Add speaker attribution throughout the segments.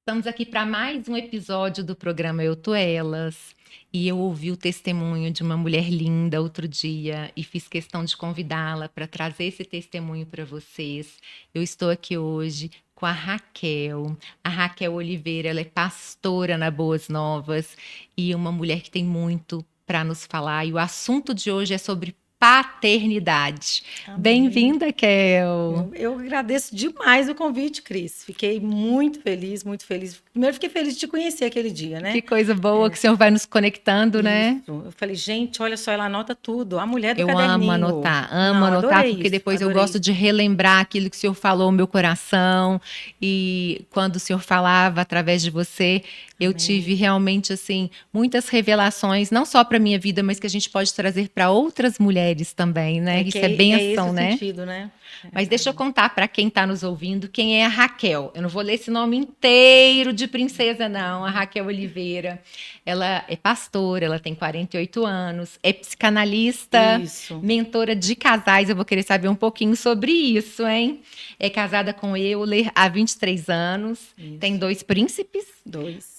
Speaker 1: Estamos aqui para mais um episódio do programa Eu Tô Elas. E eu ouvi o testemunho de uma mulher linda outro dia e fiz questão de convidá-la para trazer esse testemunho para vocês. Eu estou aqui hoje com a Raquel. A Raquel Oliveira, ela é pastora na Boas Novas e uma mulher que tem muito para nos falar. E o assunto de hoje é sobre paternidade.
Speaker 2: Amém.
Speaker 1: Bem-vinda, Kel.
Speaker 2: Eu agradeço demais o convite, Cris. Fiquei muito feliz, muito feliz. Primeiro, fiquei feliz de te conhecer aquele dia,
Speaker 1: Que
Speaker 2: né?
Speaker 1: coisa boa que o senhor vai nos conectando,
Speaker 2: Isso.
Speaker 1: né?
Speaker 2: Eu falei, gente, olha só, ela anota tudo. A mulher do caderninho.
Speaker 1: Amo
Speaker 2: Não,
Speaker 1: anotar,
Speaker 2: adorei
Speaker 1: porque
Speaker 2: isso,
Speaker 1: depois eu
Speaker 2: adorei
Speaker 1: gosto
Speaker 2: isso.
Speaker 1: de relembrar aquilo que o senhor falou no meu coração. E quando o senhor falava através de você, eu tive
Speaker 2: Amém.
Speaker 1: realmente assim muitas revelações, não só para minha vida, mas que a gente pode trazer para outras mulheres também, né?
Speaker 2: É que
Speaker 1: Isso é
Speaker 2: é esse o
Speaker 1: benção, né?
Speaker 2: sentido, né?
Speaker 1: Mas deixa eu contar para quem está nos ouvindo quem é a Raquel. Eu não vou ler esse nome inteiro de princesa, não. A Raquel Oliveira. Ela é pastora, ela tem 48 anos, é psicanalista,
Speaker 2: Isso,
Speaker 1: mentora de casais. Eu vou querer saber um pouquinho sobre isso, hein? É casada com Euler há 23 anos, tem
Speaker 2: isso.
Speaker 1: dois príncipes,
Speaker 2: Dois.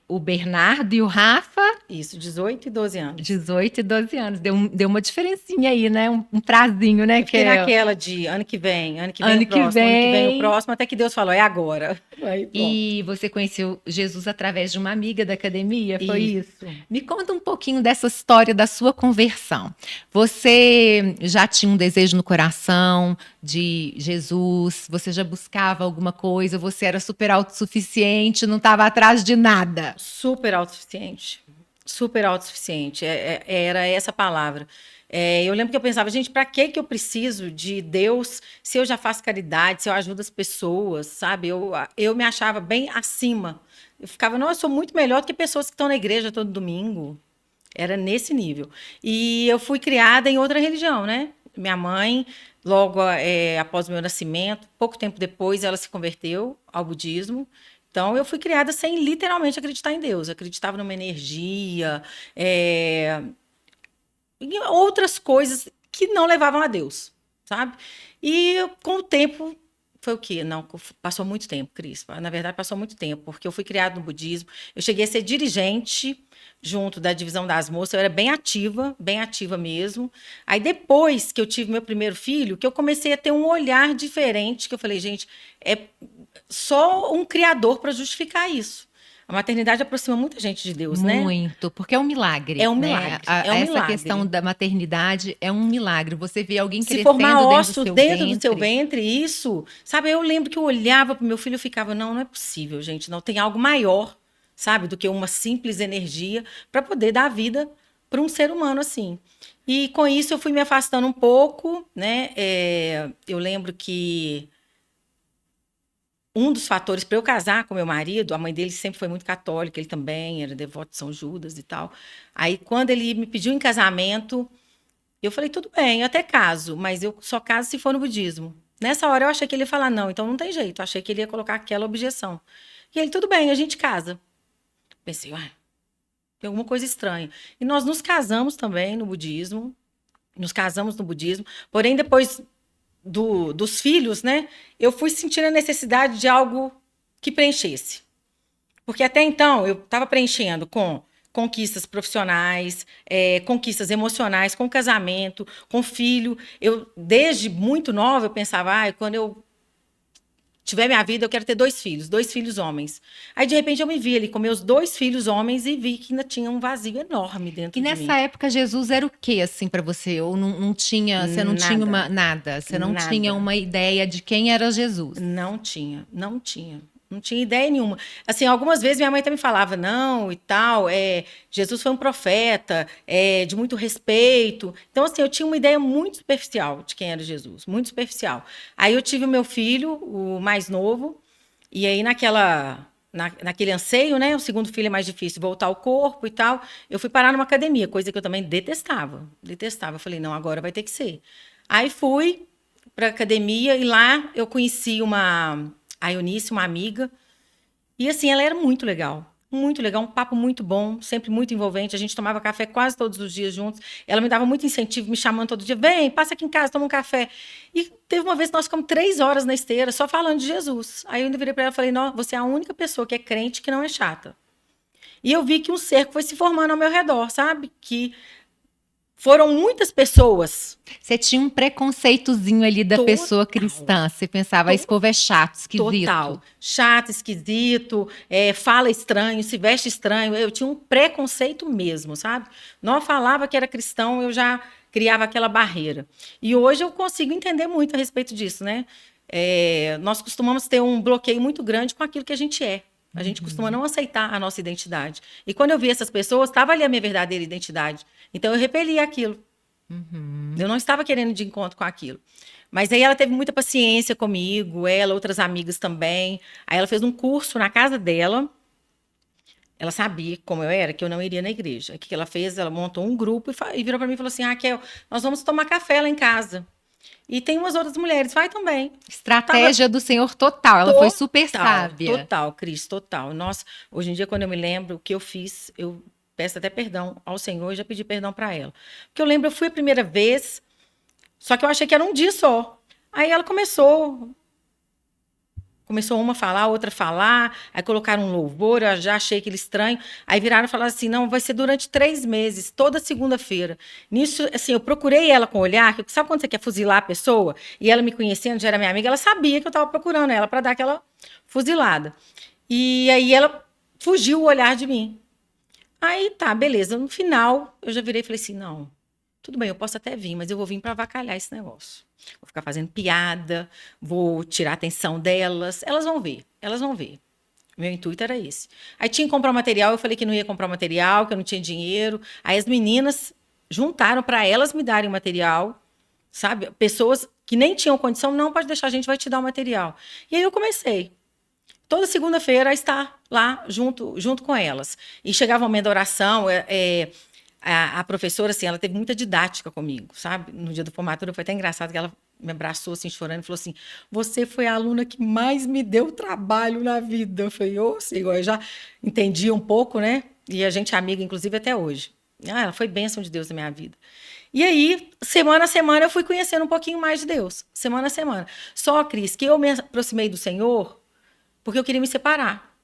Speaker 1: o Bernardo e o Rafa.
Speaker 2: Isso, 18 e 12 anos.
Speaker 1: 18 e 12 anos. Deu uma diferencinha aí, né? Um prazinho, né?
Speaker 2: Eu
Speaker 1: Que
Speaker 2: fiquei
Speaker 1: é
Speaker 2: naquela de ano que vem o
Speaker 1: ano que
Speaker 2: próximo, ano que vem o
Speaker 1: vem.
Speaker 2: próximo, até que Deus falou, é agora. Aí pronto.
Speaker 1: E você conheceu Jesus através de uma amiga da academia, foi isso?
Speaker 2: Isso.
Speaker 1: Me conta um pouquinho dessa história da sua conversão. Você já tinha um desejo no coração de Jesus? Você já buscava alguma coisa? Você era super autossuficiente, não estava atrás de nada?
Speaker 2: Super autossuficiente. Super autossuficiente. Era essa palavra. Eu lembro que eu pensava, gente, para que que eu preciso de Deus se eu já faço caridade, se eu ajudo as pessoas, sabe? Eu me achava bem acima. Eu ficava, não, eu sou muito melhor do que pessoas que estão na igreja todo domingo. Era nesse nível. E eu fui criada em outra religião, né? Minha mãe, logo após o meu nascimento, pouco tempo depois, ela se converteu ao budismo. Então, eu fui criada sem literalmente acreditar em Deus. Eu acreditava numa energia, em outras coisas que não levavam a Deus, sabe? E com o tempo, foi o quê? Não, passou muito tempo, Cris. Na verdade, passou muito tempo, porque eu fui criada no budismo. Eu cheguei a ser dirigente junto da divisão das moças, eu era bem ativa mesmo. Aí depois que eu tive meu primeiro filho, que eu comecei a ter um olhar diferente, que eu falei, gente, é só um criador para justificar isso. A maternidade aproxima muita gente de Deus, né?
Speaker 1: Muito, porque é um
Speaker 2: É
Speaker 1: milagre,
Speaker 2: um
Speaker 1: né?
Speaker 2: milagre, é um
Speaker 1: Essa questão
Speaker 2: milagre.
Speaker 1: da maternidade é um milagre. Você vê alguém
Speaker 2: Se formar
Speaker 1: crescendo dentro do
Speaker 2: ossos
Speaker 1: seu
Speaker 2: dentro do seu
Speaker 1: ventre.
Speaker 2: ventre, isso, sabe? Eu lembro que eu olhava para o meu filho e ficava, não, não é possível, gente, não tem algo maior, sabe, do que uma simples energia para poder dar vida para um ser humano assim. E com isso eu fui me afastando um pouco, né? Eu lembro que um dos fatores para eu casar com meu marido, a mãe dele sempre foi muito católica, ele também era devoto de São Judas e tal. Aí, quando ele me pediu em casamento, eu falei, tudo bem, eu até caso, mas eu só caso se for no budismo. Nessa hora eu achei que ele ia falar, não, então não tem jeito. Eu achei que ele ia colocar aquela objeção. E ele, tudo bem, a gente casa. Pensei, ué, tem alguma coisa estranha. E nós nos casamos também no budismo, nos casamos no budismo, porém depois dos filhos, né, eu fui sentindo a necessidade de algo que preenchesse. Porque até então eu estava preenchendo com conquistas profissionais, conquistas emocionais, com casamento, com filho. Eu, desde muito nova, eu pensava, quando eu tiver minha vida, eu quero ter dois filhos homens. Aí, de repente, eu me vi ali com meus dois filhos homens e vi que ainda tinha um vazio enorme
Speaker 1: E
Speaker 2: dentro de
Speaker 1: nessa
Speaker 2: mim.
Speaker 1: época, Jesus era o quê, assim, para você? Ou não tinha, você não tinha
Speaker 2: Nada,
Speaker 1: nada, você não tinha
Speaker 2: nada.
Speaker 1: uma ideia de quem era Jesus?
Speaker 2: Não tinha, não tinha. Não tinha ideia nenhuma. Assim, algumas vezes minha mãe também falava, não, e tal, Jesus foi um profeta, de muito respeito. Então, assim, eu tinha uma ideia muito superficial de quem era Jesus, muito superficial. Aí eu tive o meu filho, o mais novo, e aí naquele anseio, né? O segundo filho é mais difícil, voltar ao corpo e tal. Eu fui parar numa academia, coisa que eu também detestava. Detestava. Eu falei, não, agora vai ter que ser. Aí fui para academia e lá eu conheci a Eunice, uma amiga, e assim, ela era muito legal. muito legal, um papo muito bom, sempre muito envolvente. A gente tomava café quase todos os dias juntos. Ela me dava muito incentivo, me chamando todo dia, vem, passa aqui em casa, toma um café. E teve uma vez que nós ficamos 3 horas na esteira, só falando de Jesus. Aí eu ainda virei para ela e falei, não, você é a única pessoa que é crente que não é chata. E eu vi que um cerco foi se formando ao meu redor, sabe? Que foram muitas pessoas.
Speaker 1: Você tinha um preconceitozinho ali da
Speaker 2: Total.
Speaker 1: pessoa cristã. Você pensava, esse povo é chato, esquisito.
Speaker 2: Total. Chato, esquisito, fala estranho, se veste estranho. Eu tinha um preconceito mesmo, sabe? Não falava que era cristão, eu já criava aquela barreira. E hoje eu consigo entender muito a respeito disso, né? Nós costumamos ter um bloqueio muito grande com aquilo que a gente é. A gente costuma não aceitar a nossa identidade. E quando eu vi essas pessoas, estava ali a minha verdadeira identidade. Então eu repelia aquilo. Eu não estava querendo ir de encontro com aquilo. Mas aí ela teve muita paciência comigo, ela, outras amigas também. Aí ela fez um curso na casa dela. Ela sabia como eu era, que eu não iria na igreja. O que ela fez? Ela montou um grupo e virou para mim e falou assim: Raquel, nós vamos tomar café lá em casa. E tem umas outras mulheres, vai também.
Speaker 1: Estratégia do Senhor total. Ela foi super sábia.
Speaker 2: Total, Cris, total. Nossa, hoje em dia, quando eu me lembro o que eu fiz, eu peço até perdão ao Senhor e já pedi perdão para ela. Porque eu lembro, eu fui a primeira vez, só que eu achei que era um dia só. Aí ela começou uma a falar, outra a falar, aí colocaram um louvor, eu já achei aquele estranho. Aí viraram e falaram assim, não, vai ser durante 3 meses, toda segunda-feira. Nisso, assim, eu procurei ela com o olhar, que sabe quando você quer fuzilar a pessoa? E ela me conhecendo, já era minha amiga, ela sabia que eu estava procurando ela para dar aquela fuzilada. E aí ela fugiu o olhar de mim. Aí tá, beleza. No final, eu já virei e falei assim, não, tudo bem, eu posso até vir, mas eu vou vir para avacalhar esse negócio. Vou ficar fazendo piada, vou tirar a atenção delas. Elas vão ver, elas vão ver. Meu intuito era esse. Aí tinha que comprar material, eu falei que não ia comprar material, que eu não tinha dinheiro. Aí as meninas juntaram para elas me darem o material, sabe? Pessoas que nem tinham condição, não, pode deixar, a gente vai te dar o material. E aí eu comecei. Toda segunda-feira a estar lá junto com elas. E chegava o momento da oração, a professora, assim, ela teve muita didática comigo, sabe? No dia da formatura foi até engraçado que ela me abraçou, assim, chorando, e falou assim, você foi a aluna que mais me deu trabalho na vida. Eu falei, ô, Senhor, eu já entendi um pouco, né? E a gente é amiga, inclusive, até hoje. Ela foi bênção de Deus na minha vida. E aí, semana a semana, eu fui conhecendo um pouquinho mais de Deus. Semana a semana. Só, Cris, que eu me aproximei do Senhor porque eu queria me separar.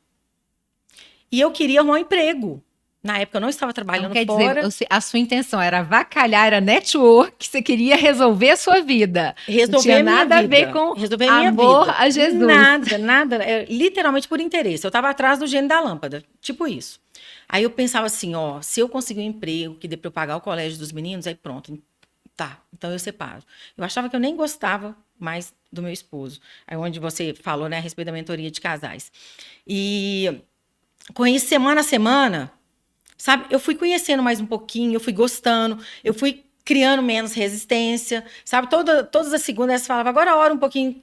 Speaker 2: E eu queria arrumar um emprego. Na época eu não estava trabalhando
Speaker 1: então,
Speaker 2: fora.
Speaker 1: Dizer, a sua intenção era avacalhar, era network, você queria resolver a sua vida.
Speaker 2: Resolver
Speaker 1: não tinha
Speaker 2: a minha
Speaker 1: nada
Speaker 2: vida.
Speaker 1: A ver com
Speaker 2: resolver a minha
Speaker 1: amor
Speaker 2: vida.
Speaker 1: a Jesus.
Speaker 2: Nada. Literalmente por interesse. Eu estava atrás do gênio da lâmpada. Tipo isso. Aí eu pensava assim, ó, se eu conseguir um emprego que dê para eu pagar o colégio dos meninos, aí pronto. Tá, então eu separo. Eu achava que eu nem gostava mais do meu esposo. Aí onde você falou, né, a respeito da mentoria de casais. E com isso, semana a semana, sabe, eu fui conhecendo mais um pouquinho, eu fui gostando, eu fui criando menos resistência, sabe, todas as segundas você falava, agora ora um pouquinho,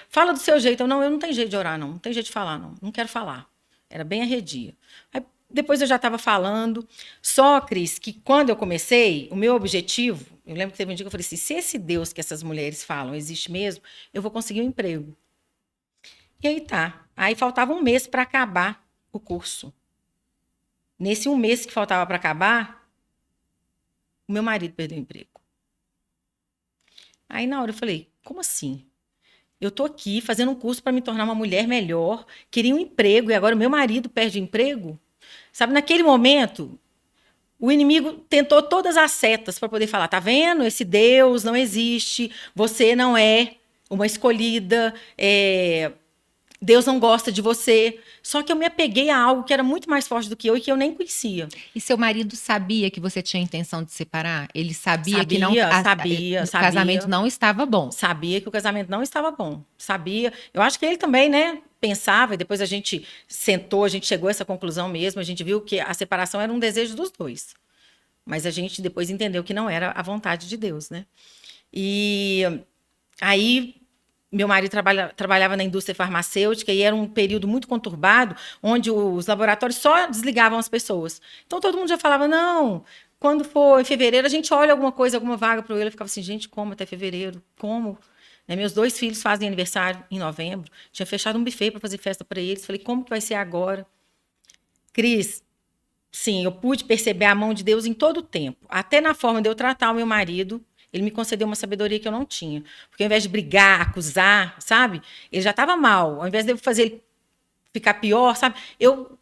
Speaker 2: fala do seu jeito. Eu não tenho jeito de orar, não tem jeito de falar, não quero falar. Era bem arredia. Aí, depois eu já estava falando. Só, Cris, que quando eu comecei, o meu objetivo, eu lembro que teve um dia que eu falei assim, se esse Deus que essas mulheres falam existe mesmo, eu vou conseguir um emprego. E aí tá. Aí faltava 1 mês para acabar o curso. Nesse 1 mês que faltava para acabar, o meu marido perdeu o emprego. Aí na hora eu falei, como assim? Eu tô aqui fazendo um curso para me tornar uma mulher melhor, queria um emprego e agora o meu marido perde o emprego? Sabe, naquele momento, o inimigo tentou todas as setas para poder falar, tá vendo? Esse Deus não existe, você não é uma escolhida, Deus não gosta de você. Só que eu me apeguei a algo que era muito mais forte do que eu e que eu nem conhecia.
Speaker 1: E seu marido sabia que você tinha intenção de separar? Ele sabia que
Speaker 2: sabia.
Speaker 1: O casamento não estava bom?
Speaker 2: Sabia que o casamento não estava bom. Sabia. Eu acho que ele também, né, pensava, e depois a gente sentou, a gente chegou a essa conclusão mesmo, a gente viu que a separação era um desejo dos dois. Mas a gente depois entendeu que não era a vontade de Deus, né? E aí meu marido trabalhava na indústria farmacêutica e era um período muito conturbado, onde os laboratórios só desligavam as pessoas. Então, todo mundo já falava, não, quando for em fevereiro, a gente olha alguma coisa, alguma vaga para ele. Eu ficava assim, gente, como até fevereiro? Como? Né? Meus 2 filhos fazem aniversário em novembro. Tinha fechado um buffet para fazer festa para eles. Falei, como que vai ser agora? Cris, sim, eu pude perceber a mão de Deus em todo o tempo. Até na forma de eu tratar o meu marido, ele me concedeu uma sabedoria que eu não tinha. Porque ao invés de brigar, acusar, sabe? Ele já estava mal. Ao invés de eu fazer ele ficar pior, sabe? Eu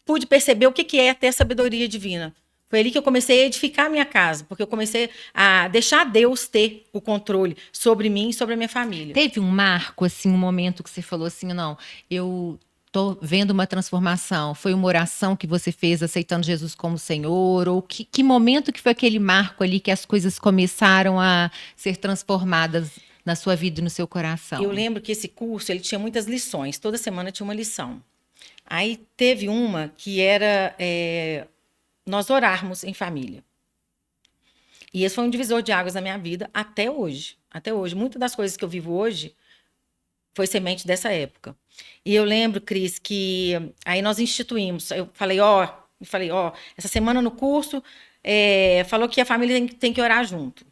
Speaker 2: pude perceber o que que é ter sabedoria divina. Foi ali que eu comecei a edificar a minha casa, porque eu comecei a deixar Deus ter o controle sobre mim e sobre a minha família.
Speaker 1: Teve um marco, assim, um momento que você falou assim, não, eu tô vendo uma transformação. Foi uma oração que você fez aceitando Jesus como Senhor? Ou que momento que foi aquele marco ali que as coisas começaram a ser transformadas na sua vida e no seu coração?
Speaker 2: Eu lembro que esse curso, ele tinha muitas lições. Toda semana tinha uma lição. Aí teve uma que era nós orarmos em família. E esse foi um divisor de águas na minha vida até hoje. Até hoje. Muitas das coisas que eu vivo hoje foi semente dessa época. E eu lembro, Cris, que aí nós instituímos. Eu falei, essa semana no curso falou que a família tem que orar junto.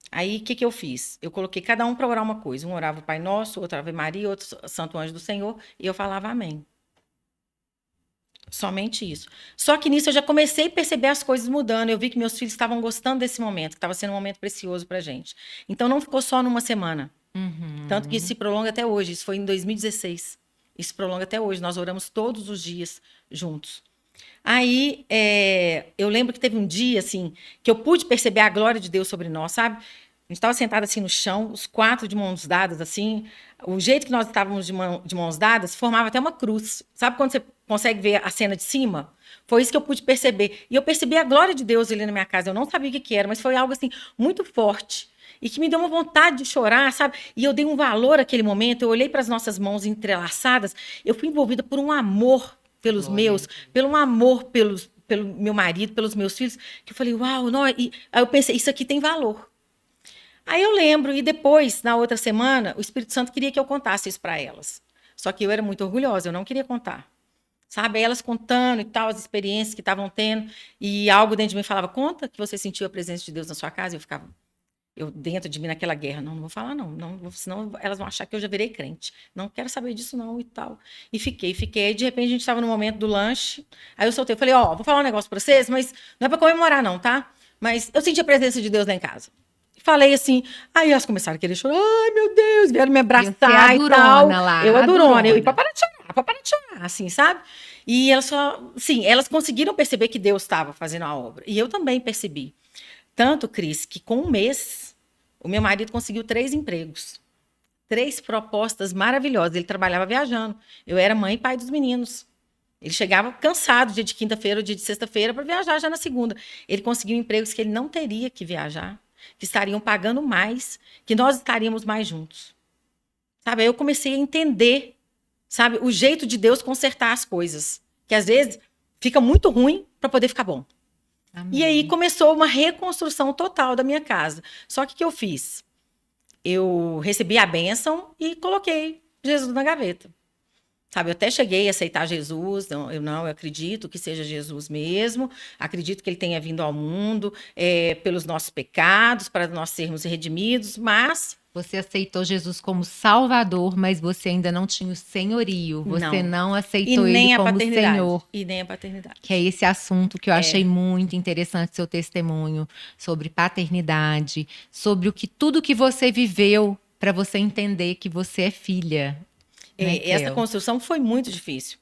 Speaker 2: Aí, o que que eu fiz? Eu coloquei cada um para orar uma coisa. Um orava o Pai Nosso, outro Ave Maria, outro Santo Anjo do Senhor, e eu falava amém. Somente isso. Só que nisso eu já comecei a perceber as coisas mudando. Eu vi que meus filhos estavam gostando desse momento, que estava sendo um momento precioso para a gente. Então, não ficou só numa semana. Tanto que isso se prolonga até hoje. Isso foi em 2016. Isso se prolonga até hoje. Nós oramos todos os dias juntos. Aí, eu lembro que teve um dia, assim, que eu pude perceber a glória de Deus sobre nós, sabe? A gente estava sentado assim no chão, os quatro de mãos dadas, assim. O jeito que nós estávamos de mãos dadas formava até uma cruz. Sabe quando você consegue ver a cena de cima? Foi isso que eu pude perceber. E eu percebi a glória de Deus ali na minha casa. Eu não sabia o que era, mas foi algo assim muito forte. E que me deu uma vontade de chorar, sabe? E eu dei um valor àquele momento. Eu olhei para as nossas mãos entrelaçadas. Eu fui envolvida por um amor pelos meus, pelo amor pelo meu marido, pelos meus filhos, que eu falei, uau, não, e aí eu pensei, isso aqui tem valor. Aí eu lembro, e depois, na outra semana, o Espírito Santo queria que eu contasse isso para elas. Só que eu era muito orgulhosa, eu não queria contar. Sabe, aí elas contando e tal, as experiências que estavam tendo, e algo dentro de mim falava, conta que você sentiu a presença de Deus na sua casa, e eu ficava, dentro de mim naquela guerra, não vou falar não, senão elas vão achar que eu já virei crente. Não quero saber disso não e tal. E fiquei. Aí, de repente, a gente estava no momento do lanche, aí eu soltei, falei, vou falar um negócio para vocês, mas não é para comemorar não, tá? Mas eu senti a presença de Deus lá em casa. Falei assim, aí elas começaram a querer chorar, ai meu Deus, vieram me abraçar e tal.
Speaker 1: Lá,
Speaker 2: eu adorona, eu ia para parar de chorar, assim, sabe? E elas só, sim, elas conseguiram perceber que Deus estava fazendo a obra. E eu também percebi. Tanto, Cris, que com um mês, o meu marido conseguiu 3 empregos. 3 propostas maravilhosas. Ele trabalhava viajando. Eu era mãe e pai dos meninos. Ele chegava cansado dia de quinta-feira ou dia de sexta-feira para viajar já na segunda. Ele conseguiu empregos que ele não teria que viajar, que estariam pagando mais, que nós estaríamos mais juntos. Sabe? Aí eu comecei a entender, sabe, o jeito de Deus consertar as coisas. Que às vezes fica muito ruim para poder ficar bom. Amém. E aí começou uma reconstrução total da minha casa. Só que o que eu fiz? Eu recebi a bênção e coloquei Jesus na gaveta. Sabe, eu até cheguei a aceitar Jesus, eu acredito que seja Jesus mesmo, acredito que ele tenha vindo ao mundo pelos nossos pecados, para nós sermos redimidos, mas...
Speaker 1: Você aceitou Jesus como Salvador, mas você ainda não tinha o senhorio. Você não aceitou ele como Senhor.
Speaker 2: E nem a paternidade.
Speaker 1: Que é esse assunto que eu achei muito interessante, seu testemunho, sobre paternidade, sobre tudo que você viveu para você entender que você é filha.
Speaker 2: Essa construção foi muito difícil.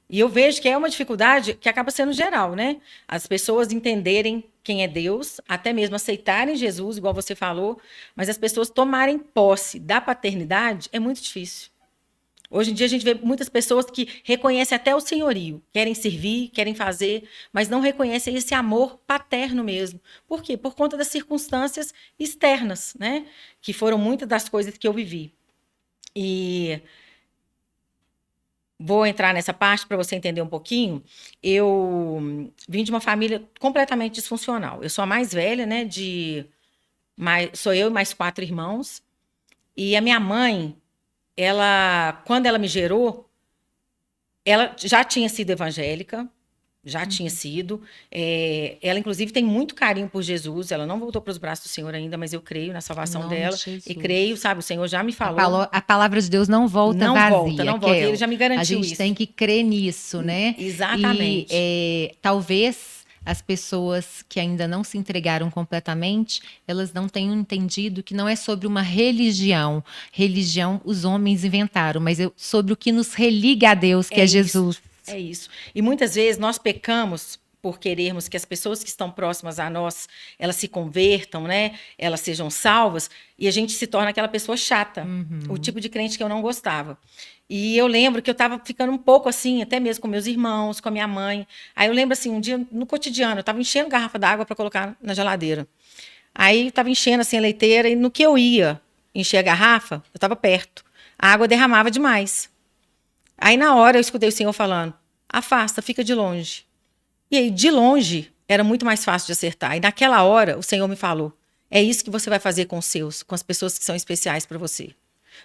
Speaker 2: E eu vejo que é uma dificuldade que acaba sendo geral, né? As pessoas entenderem quem é Deus, até mesmo aceitarem Jesus, igual você falou, mas as pessoas tomarem posse da paternidade é muito difícil. Hoje em dia a gente vê muitas pessoas que reconhecem até o senhorio, querem servir, querem fazer, mas não reconhecem esse amor paterno mesmo. Por quê? Por conta das circunstâncias externas, né? Que foram muitas das coisas que eu vivi. E... vou entrar nessa parte para você entender um pouquinho. Eu vim de uma família completamente disfuncional. Eu sou a mais velha, né? Sou eu e mais 4 irmãos. E a minha mãe, quando ela me gerou, ela já tinha sido evangélica, Já tinha sido. Ela, inclusive, tem muito carinho por Jesus. Ela não voltou para os braços do Senhor ainda, mas eu creio na
Speaker 1: Em
Speaker 2: salvação
Speaker 1: nome de
Speaker 2: dela. E creio,
Speaker 1: Jesus.
Speaker 2: sabe? O Senhor já me falou.
Speaker 1: A palavra de Deus não volta
Speaker 2: Não volta,
Speaker 1: vazia,
Speaker 2: não volta. E ele
Speaker 1: Kel.
Speaker 2: já me
Speaker 1: A
Speaker 2: garantiu
Speaker 1: gente tem
Speaker 2: isso.
Speaker 1: que crer nisso, né? E
Speaker 2: Exatamente.
Speaker 1: talvez as pessoas que ainda não se entregaram completamente, elas não tenham entendido que não é sobre uma religião. Religião os homens inventaram, mas sobre o que nos religa a Deus, que
Speaker 2: É
Speaker 1: é
Speaker 2: isso.
Speaker 1: Jesus.
Speaker 2: É isso. E muitas vezes nós pecamos por querermos que as pessoas que estão próximas a nós, elas se convertam, né? Elas sejam salvas, e a gente se torna aquela pessoa chata, o tipo de crente que eu não gostava. E eu lembro que eu estava ficando um pouco assim, até mesmo com meus irmãos, com a minha mãe. Aí eu lembro assim, um dia no cotidiano, eu estava enchendo garrafa d'água para colocar na geladeira. Aí eu estava enchendo assim a leiteira, e no que eu ia encher a garrafa, eu estava perto. A água derramava demais. Aí, na hora, eu escutei o Senhor falando: afasta, fica de longe. E aí, de longe, era muito mais fácil de acertar. E naquela hora, o Senhor me falou: é isso que você vai fazer com os seus, com as pessoas que são especiais para você.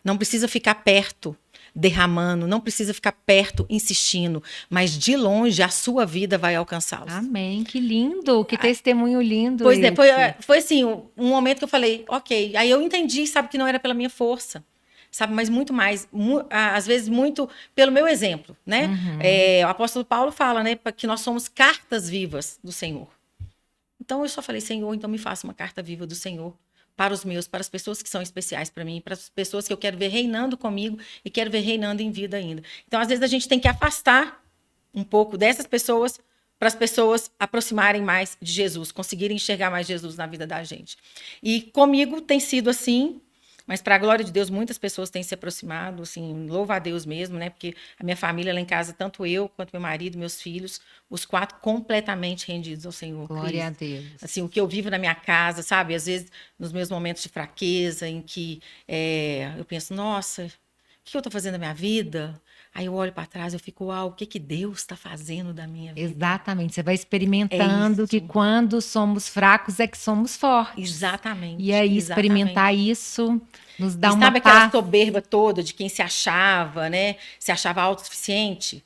Speaker 2: Não precisa ficar perto, derramando, não precisa ficar perto, insistindo, mas de longe a sua vida vai alcançá-los.
Speaker 1: Amém, que lindo, que testemunho lindo
Speaker 2: Pois é,
Speaker 1: esse.
Speaker 2: foi assim, um momento que eu falei, ok. Aí eu entendi, sabe, que não era pela minha força, sabe, mas muito mais, às vezes muito pelo meu exemplo, né? O apóstolo Paulo fala, né, que nós somos cartas vivas do Senhor. Então eu só falei, Senhor, então me faça uma carta viva do Senhor para os meus, para as pessoas que são especiais para mim, para as pessoas que eu quero ver reinando comigo e quero ver reinando em vida ainda. Então, às vezes, a gente tem que afastar um pouco dessas pessoas para as pessoas aproximarem mais de Jesus, conseguirem enxergar mais Jesus na vida da gente. E comigo tem sido assim, mas para a glória de Deus, muitas pessoas têm se aproximado, assim, louva a Deus mesmo, né? Porque a minha família lá em casa, tanto eu quanto meu marido, meus filhos, os quatro completamente rendidos ao Senhor
Speaker 1: Glória a
Speaker 2: Cristo.
Speaker 1: Deus.
Speaker 2: Assim, o que eu vivo na minha casa, sabe? Às vezes, nos meus momentos de fraqueza, em que eu penso, nossa, o que eu estou fazendo na minha vida? Aí eu olho para trás e eu fico, uau, o que que Deus está fazendo da minha vida?
Speaker 1: Exatamente, você vai
Speaker 2: É
Speaker 1: experimentando que
Speaker 2: isso.
Speaker 1: quando somos fracos é que somos fortes. E
Speaker 2: Exatamente,
Speaker 1: aí experimentar
Speaker 2: exatamente.
Speaker 1: isso nos
Speaker 2: E
Speaker 1: dá uma
Speaker 2: sabe aquela
Speaker 1: paz.
Speaker 2: soberba toda de quem se achava, né? Se achava autossuficiente?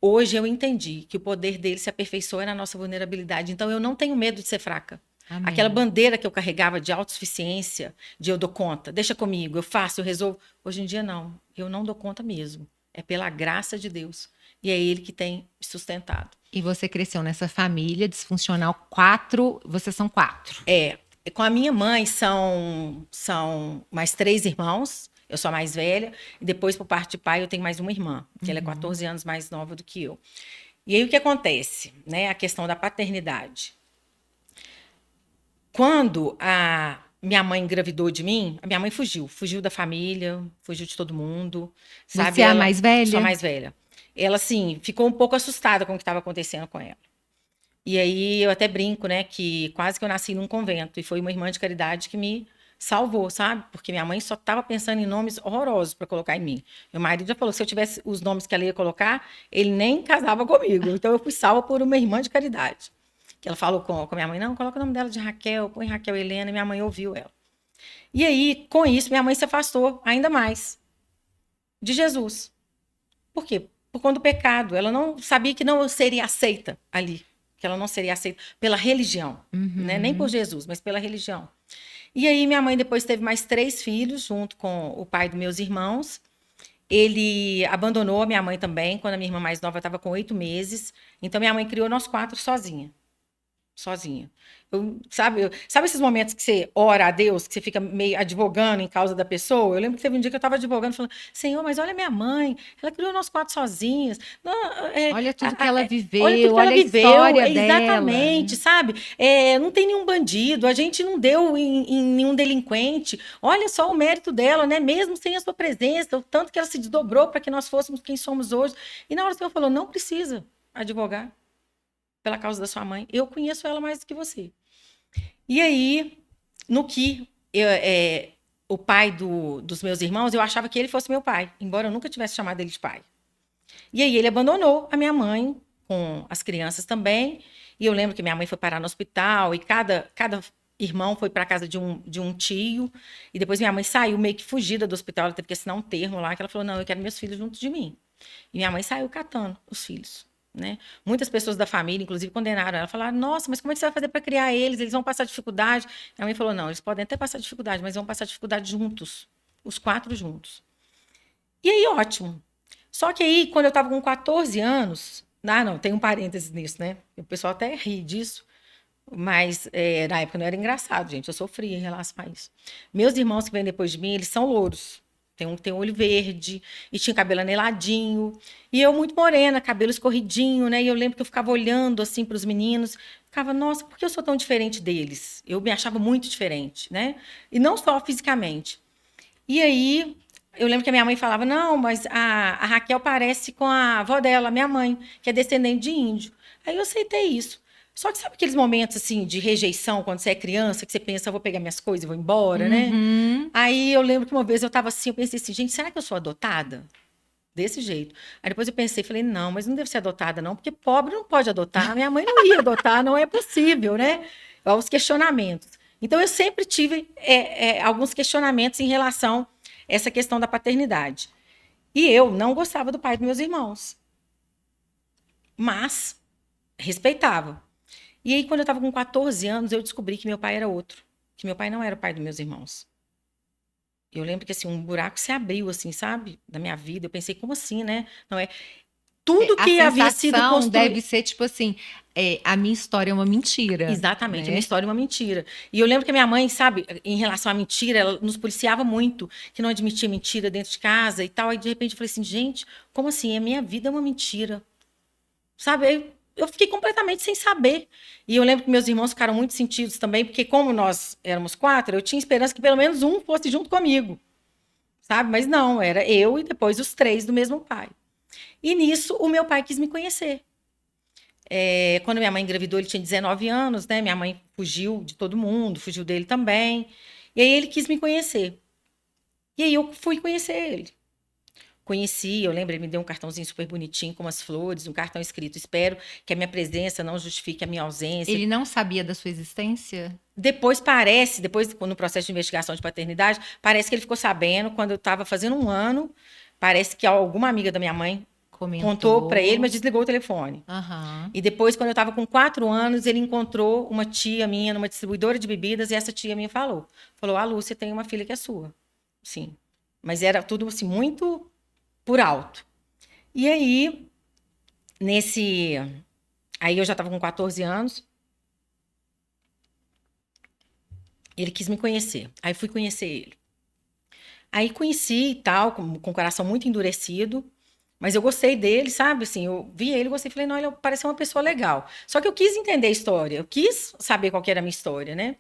Speaker 2: Hoje eu entendi que o poder dele se aperfeiçoa na nossa vulnerabilidade. Então eu não tenho medo de ser fraca. Aquela
Speaker 1: Amém.
Speaker 2: bandeira que eu carregava de autossuficiência, de eu dou conta, deixa comigo, eu faço, eu resolvo. Hoje em dia não, eu não dou conta mesmo. É pela graça de Deus. E é ele que tem me sustentado.
Speaker 1: E você cresceu nessa família disfuncional, quatro, vocês são quatro.
Speaker 2: Com a minha mãe são mais três irmãos. Eu sou a mais velha. E depois, por parte de pai, eu tenho mais uma irmã, que ela é 14 anos mais nova do que eu. E aí o que acontece, né? A questão da paternidade. Quando a minha mãe engravidou de mim, a minha mãe fugiu da família, fugiu de todo mundo, sabe?
Speaker 1: Você é a mais
Speaker 2: Sou a
Speaker 1: velha?
Speaker 2: mais velha. Ela, assim, ficou um pouco assustada com o que estava acontecendo com ela. E aí eu até brinco, né, que quase que eu nasci num convento. E foi uma irmã de caridade que me salvou, sabe? Porque minha mãe só estava pensando em nomes horrorosos para colocar em mim. Meu marido já falou que se eu tivesse os nomes que ela ia colocar, ele nem casava comigo. Então eu fui salva por uma irmã de caridade. Que ela falou com minha mãe, não, coloca o nome dela de Raquel, põe Raquel Helena, e minha mãe ouviu ela. E aí, com isso, minha mãe se afastou ainda mais de Jesus. Por quê? Por conta do pecado. Ela não sabia que não seria aceita ali. Que ela não seria aceita pela religião. Né? Nem por Jesus, mas pela religião. E aí, minha mãe depois teve mais três filhos, junto com o pai dos meus irmãos. Ele abandonou a minha mãe também, quando a minha irmã mais nova estava com 8 meses. Então, minha mãe criou nós quatro sozinha. Sozinha. Sabe esses momentos que você ora a Deus, que você fica meio advogando em causa da pessoa? Eu lembro que teve um dia que eu estava advogando, falando, Senhor, mas olha minha mãe, ela criou nós quatro sozinhas. Não,
Speaker 1: Olha tudo que ela
Speaker 2: olha tudo
Speaker 1: viveu,
Speaker 2: que ela
Speaker 1: olha a
Speaker 2: viveu,
Speaker 1: história dela.
Speaker 2: exatamente, sabe? Não tem nenhum bandido, a gente não deu em nenhum delinquente. Olha só o mérito dela, né? Mesmo sem a sua presença, o tanto que ela se desdobrou para que nós fôssemos quem somos hoje. E na hora que o Senhor falou, não precisa advogar pela causa da sua mãe. Eu conheço ela mais do que você. E aí, no que o pai dos meus irmãos, eu achava que ele fosse meu pai, embora eu nunca tivesse chamado ele de pai. E aí ele abandonou a minha mãe com as crianças também. E eu lembro que minha mãe foi parar no hospital e cada irmão foi para casa de um tio. E depois minha mãe saiu meio que fugida do hospital, ela teve que assinar um termo lá, que ela falou, não, eu quero meus filhos junto de mim. E minha mãe saiu catando os filhos. né? Muitas pessoas da família, inclusive, condenaram ela. Falaram, nossa, mas como é que você vai fazer para criar eles? Eles vão passar dificuldade. A mãe falou, não, eles podem até passar dificuldade, mas vão passar dificuldade juntos. Os 4 juntos. E aí, ótimo. Só que aí, quando eu estava com 14 anos... Ah, não, tem um parênteses nisso, né? O pessoal até ri disso. Mas na época não era engraçado, gente. Eu sofria em relação a isso. Meus irmãos que vêm depois de mim, eles são louros. Tem um que tem olho verde e tinha cabelo aneladinho. E eu muito morena, cabelo escorridinho, né? E eu lembro que eu ficava olhando assim para os meninos. Ficava, nossa, por que eu sou tão diferente deles? Eu me achava muito diferente, né? E não só fisicamente. E aí, eu lembro que a minha mãe falava, não, mas a Raquel parece com a avó dela, minha mãe, que é descendente de índio. Aí eu aceitei isso. Só que sabe aqueles momentos, assim, de rejeição, quando você é criança, que você pensa, eu vou pegar minhas coisas e vou embora, né?
Speaker 1: Uhum.
Speaker 2: Aí eu lembro que uma vez eu tava assim, eu pensei assim, gente, será que eu sou adotada? Desse jeito. Aí depois eu pensei, falei, não, mas não deve ser adotada, não, porque pobre não pode adotar. Minha mãe não ia adotar, não é possível, né? Os questionamentos. Então eu sempre tive alguns questionamentos em relação a essa questão da paternidade. E eu não gostava do pai dos meus irmãos, mas respeitava. E aí, quando eu estava com 14 anos, eu descobri que meu pai era outro, que meu pai não era o pai dos meus irmãos. Eu lembro que assim, um buraco se abriu, assim, sabe? Da minha vida. Eu pensei, como assim, né? Não é tudo
Speaker 1: A
Speaker 2: que havia sido
Speaker 1: sensação deve
Speaker 2: construído.
Speaker 1: ser tipo assim, a minha história é uma mentira,
Speaker 2: Exatamente, a minha
Speaker 1: né?
Speaker 2: história é uma mentira. E eu lembro que a minha mãe, sabe, em relação à mentira, ela nos policiava muito, que não admitia mentira dentro de casa e tal. Aí, de repente, eu falei assim, gente, como assim? A minha vida é uma mentira. Sabe? Aí eu fiquei completamente sem saber. E eu lembro que meus irmãos ficaram muito sentidos também, porque como nós éramos 4, eu tinha esperança que pelo menos um fosse junto comigo, sabe? Mas não, era eu e depois os 3 do mesmo pai. E nisso, o meu pai quis me conhecer. Quando minha mãe engravidou, ele tinha 19 anos, né? Minha mãe fugiu de todo mundo, fugiu dele também. E aí ele quis me conhecer. E aí eu fui conhecer ele. Conheci, eu lembro, ele me deu um cartãozinho super bonitinho com umas flores, um cartão escrito: espero que a minha presença não justifique a minha ausência.
Speaker 1: Ele não sabia da sua existência?
Speaker 2: Depois parece, depois no processo de investigação de paternidade, parece que ele ficou sabendo quando eu estava fazendo 1 ano. Parece que alguma amiga da minha mãe contou para ele,
Speaker 1: Comentou.
Speaker 2: mas desligou o telefone.
Speaker 1: Aham.
Speaker 2: E depois, quando eu estava com 4 anos, ele encontrou uma tia minha numa distribuidora de bebidas e essa tia minha falou: a Lúcia tem uma filha que é sua. Sim. Mas era tudo assim muito por alto. E aí, nesse. Aí eu já estava com 14 anos. Ele quis me conhecer. Aí fui conhecer ele. Aí conheci e tal, com o coração muito endurecido. Mas eu gostei dele, sabe? Assim, eu vi ele, gostei. Falei, não, ele parece uma pessoa legal. Só que eu quis entender a história. Eu quis saber qual que era a minha história, né?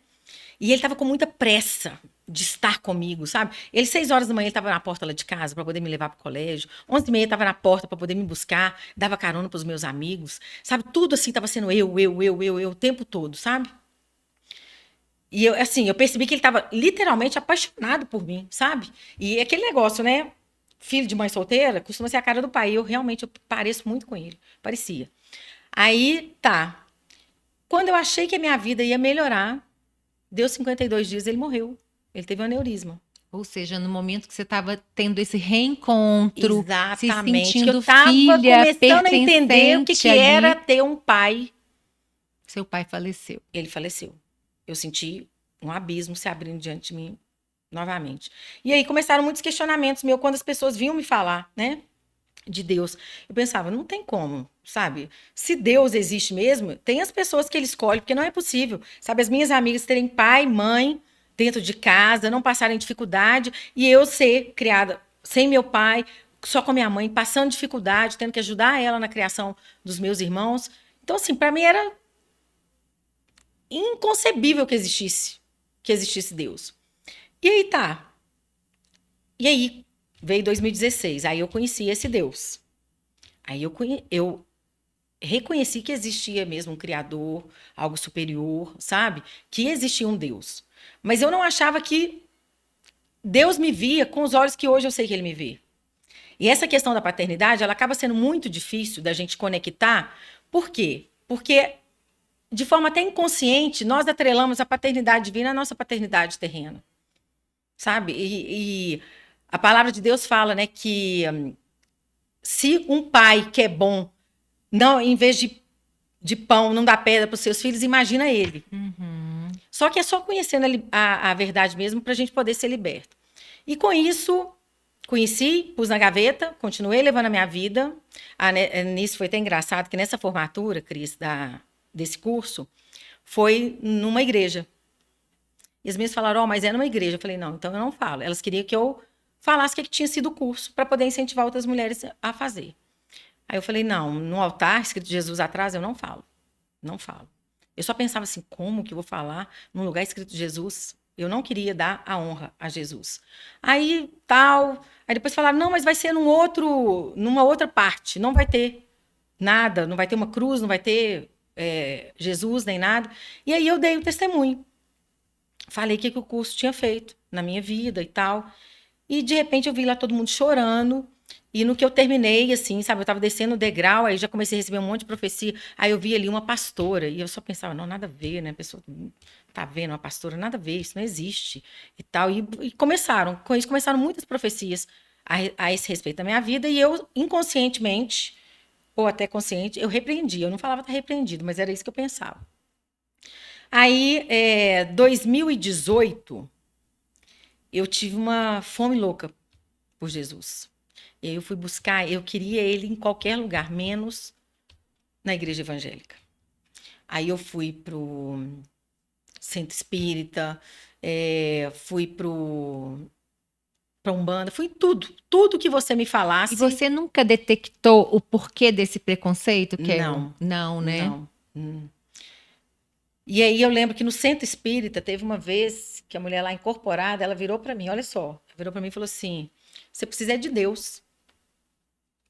Speaker 2: E ele estava com muita pressa de estar comigo, sabe? Ele, 6 horas da manhã, ele estava na porta lá de casa para poder me levar para o colégio. 11h30, estava na porta para poder me buscar. Dava carona para os meus amigos. Sabe? Tudo assim estava sendo eu, o tempo todo, sabe? E eu, assim, eu percebi que ele estava literalmente apaixonado por mim, sabe? E aquele negócio, né? Filho de mãe solteira costuma ser a cara do pai. Eu pareço muito com ele. Parecia. Aí, tá. Quando eu achei que a minha vida ia melhorar, deu 52 dias, ele morreu. Ele teve um aneurisma.
Speaker 1: Ou seja, no momento que você estava tendo esse reencontro, se
Speaker 2: Exatamente. Que eu
Speaker 1: sentindo
Speaker 2: estava
Speaker 1: filha,
Speaker 2: começando a entender o
Speaker 1: pertencente
Speaker 2: que era
Speaker 1: ali,
Speaker 2: ter um pai.
Speaker 1: seu pai faleceu.
Speaker 2: Ele faleceu. Eu senti um abismo se abrindo diante de mim novamente. E aí começaram muitos questionamentos meus quando as pessoas vinham me falar, né, de Deus. Eu pensava, não tem como, sabe? Se Deus existe mesmo, tem as pessoas que ele escolhe, porque não é possível. Sabe, as minhas amigas terem pai, mãe dentro de casa, não passarem dificuldade, e eu ser criada sem meu pai, só com a minha mãe, passando dificuldade, tendo que ajudar ela na criação dos meus irmãos. Então, assim, para mim era inconcebível que existisse Deus. E aí tá. E aí veio 2016, aí eu conheci esse Deus. Aí eu reconheci que existia mesmo um criador, algo superior, sabe? Que existia um Deus. Mas eu não achava que Deus me via com os olhos que hoje eu sei que ele me vê. E essa questão da paternidade, ela acaba sendo muito difícil da gente conectar. Por quê? Porque de forma até inconsciente, nós atrelamos a paternidade divina à nossa paternidade terrena. Sabe? E a palavra de Deus fala, né, que se um pai que é bom Não, em vez de pão, não dá pedra para os seus filhos, imagina ele. Só que é só conhecendo a verdade mesmo para a gente poder ser liberto. E com isso, conheci, pus na gaveta, continuei levando a minha vida. Nisso foi até engraçado que nessa formatura, Cris, desse curso, foi numa igreja. E as meninas falaram, mas é numa igreja. Eu falei, não, então eu não falo. Elas queriam que eu falasse o que tinha sido o curso para poder incentivar outras mulheres a fazer. Aí eu falei, não, no altar, escrito Jesus atrás, eu não falo. Não falo. Eu só pensava assim, como que eu vou falar num lugar escrito Jesus? Eu não queria dar a honra a Jesus. Aí, tal. Aí depois falaram, não, mas vai ser numa outra parte. Não vai ter nada, não vai ter uma cruz, não vai ter Jesus nem nada. E aí eu dei o testemunho. Falei o que o curso tinha feito na minha vida e tal. E de repente eu vi lá todo mundo chorando. E no que eu terminei, assim, sabe, eu tava descendo o degrau, aí já comecei a receber um monte de profecia. Aí eu vi ali uma pastora, e eu só pensava, não, nada a ver, né? A pessoa tá vendo uma pastora, nada a ver, isso não existe e tal. E começaram, com isso começaram muitas profecias a esse respeito da minha vida, e eu, inconscientemente, ou até consciente, eu repreendi. Eu não falava estar repreendido, mas era isso que eu pensava. Aí, 2018, eu tive uma fome louca por Jesus. E aí eu fui buscar, eu queria ele em qualquer lugar, menos na igreja evangélica. Aí eu fui pro centro espírita, fui pra Umbanda, fui tudo que você me falasse.
Speaker 1: E você nunca detectou o porquê desse preconceito?
Speaker 2: Não.
Speaker 1: Não, né?
Speaker 2: Não. E aí eu lembro que no centro espírita teve uma vez que a mulher lá incorporada, ela virou para mim, olha só, ela virou para mim e falou assim, você precisa de Deus.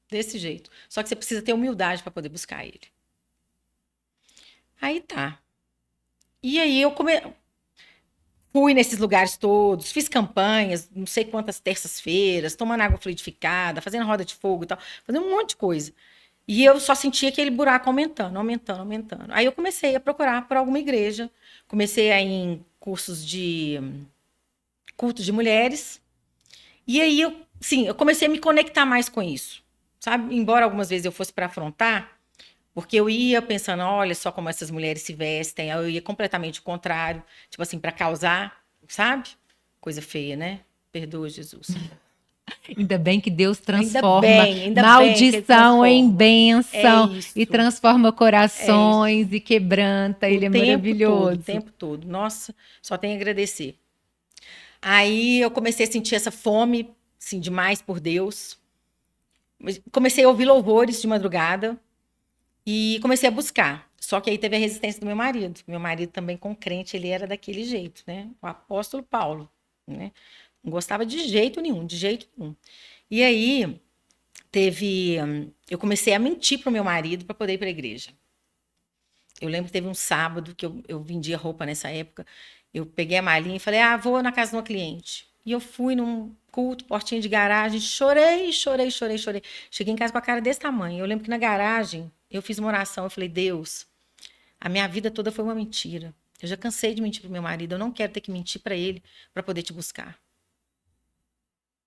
Speaker 2: Desse jeito. Só que você precisa ter humildade para poder buscar ele. Aí tá. E aí eu fui nesses lugares todos, fiz campanhas, não sei quantas terças-feiras, tomando água fluidificada, fazendo roda de fogo e tal, fazendo um monte de coisa. E eu só sentia aquele buraco aumentando. Aí eu comecei a procurar por alguma igreja, comecei a ir em cursos de cultos de mulheres. E aí eu comecei a me conectar mais com isso. Sabe? Embora algumas vezes eu fosse para afrontar, porque eu ia pensando, olha só como essas mulheres se vestem, eu ia completamente o contrário, tipo assim, para causar, sabe? Coisa feia, né? Perdoa, Jesus.
Speaker 1: Ainda bem que Deus
Speaker 2: Ainda
Speaker 1: transforma
Speaker 2: bem
Speaker 1: maldição em
Speaker 2: transforma.
Speaker 1: bênção e
Speaker 2: isso.
Speaker 1: transforma corações e quebranta. Ele é
Speaker 2: O
Speaker 1: maravilhoso.
Speaker 2: tempo todo. Nossa, só tenho a agradecer. Aí eu comecei a sentir essa fome, assim, demais por Deus. Comecei a ouvir louvores de madrugada e comecei a buscar. Só que aí teve a resistência do meu marido. Meu marido também, com crente, ele era daquele jeito, né? O apóstolo Paulo, né? Não gostava de jeito nenhum, de jeito nenhum. E aí eu comecei a mentir pro meu marido para poder ir para a igreja. Eu lembro que teve um sábado que eu vendia roupa nessa época. Eu peguei a malinha e falei, vou na casa de uma cliente. E eu fui num culto, portinha de garagem, chorei. Cheguei em casa com a cara desse tamanho. Eu lembro que na garagem eu fiz uma oração. Eu falei, Deus, a minha vida toda foi uma mentira. Eu já cansei de mentir pro meu marido. Eu não quero ter que mentir para ele para poder te buscar.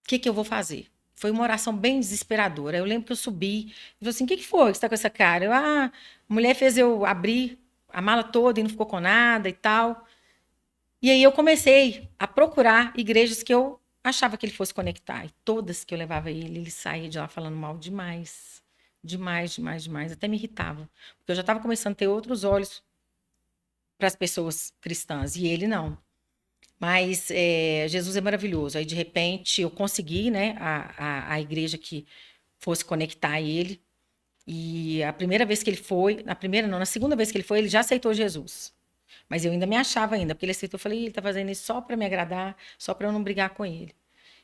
Speaker 2: O que eu vou fazer? Foi uma oração bem desesperadora. Eu lembro que eu subi e falei assim, o que foi que você tá com essa cara? A mulher fez eu abrir a mala toda e não ficou com nada e tal. E aí eu comecei a procurar igrejas que eu achava que ele fosse conectar. E todas que eu levava ele saía de lá falando mal demais. Demais. Até me irritava. Porque eu já estava começando a ter outros olhos para as pessoas cristãs. E ele não. Mas Jesus é maravilhoso. Aí, de repente, eu consegui, né, a igreja que fosse conectar ele. E a primeira vez que ele foi, na segunda vez que ele já aceitou Jesus. Mas eu ainda me achava ainda, porque ele aceitou, eu falei, ele está fazendo isso só para me agradar, só para eu não brigar com ele.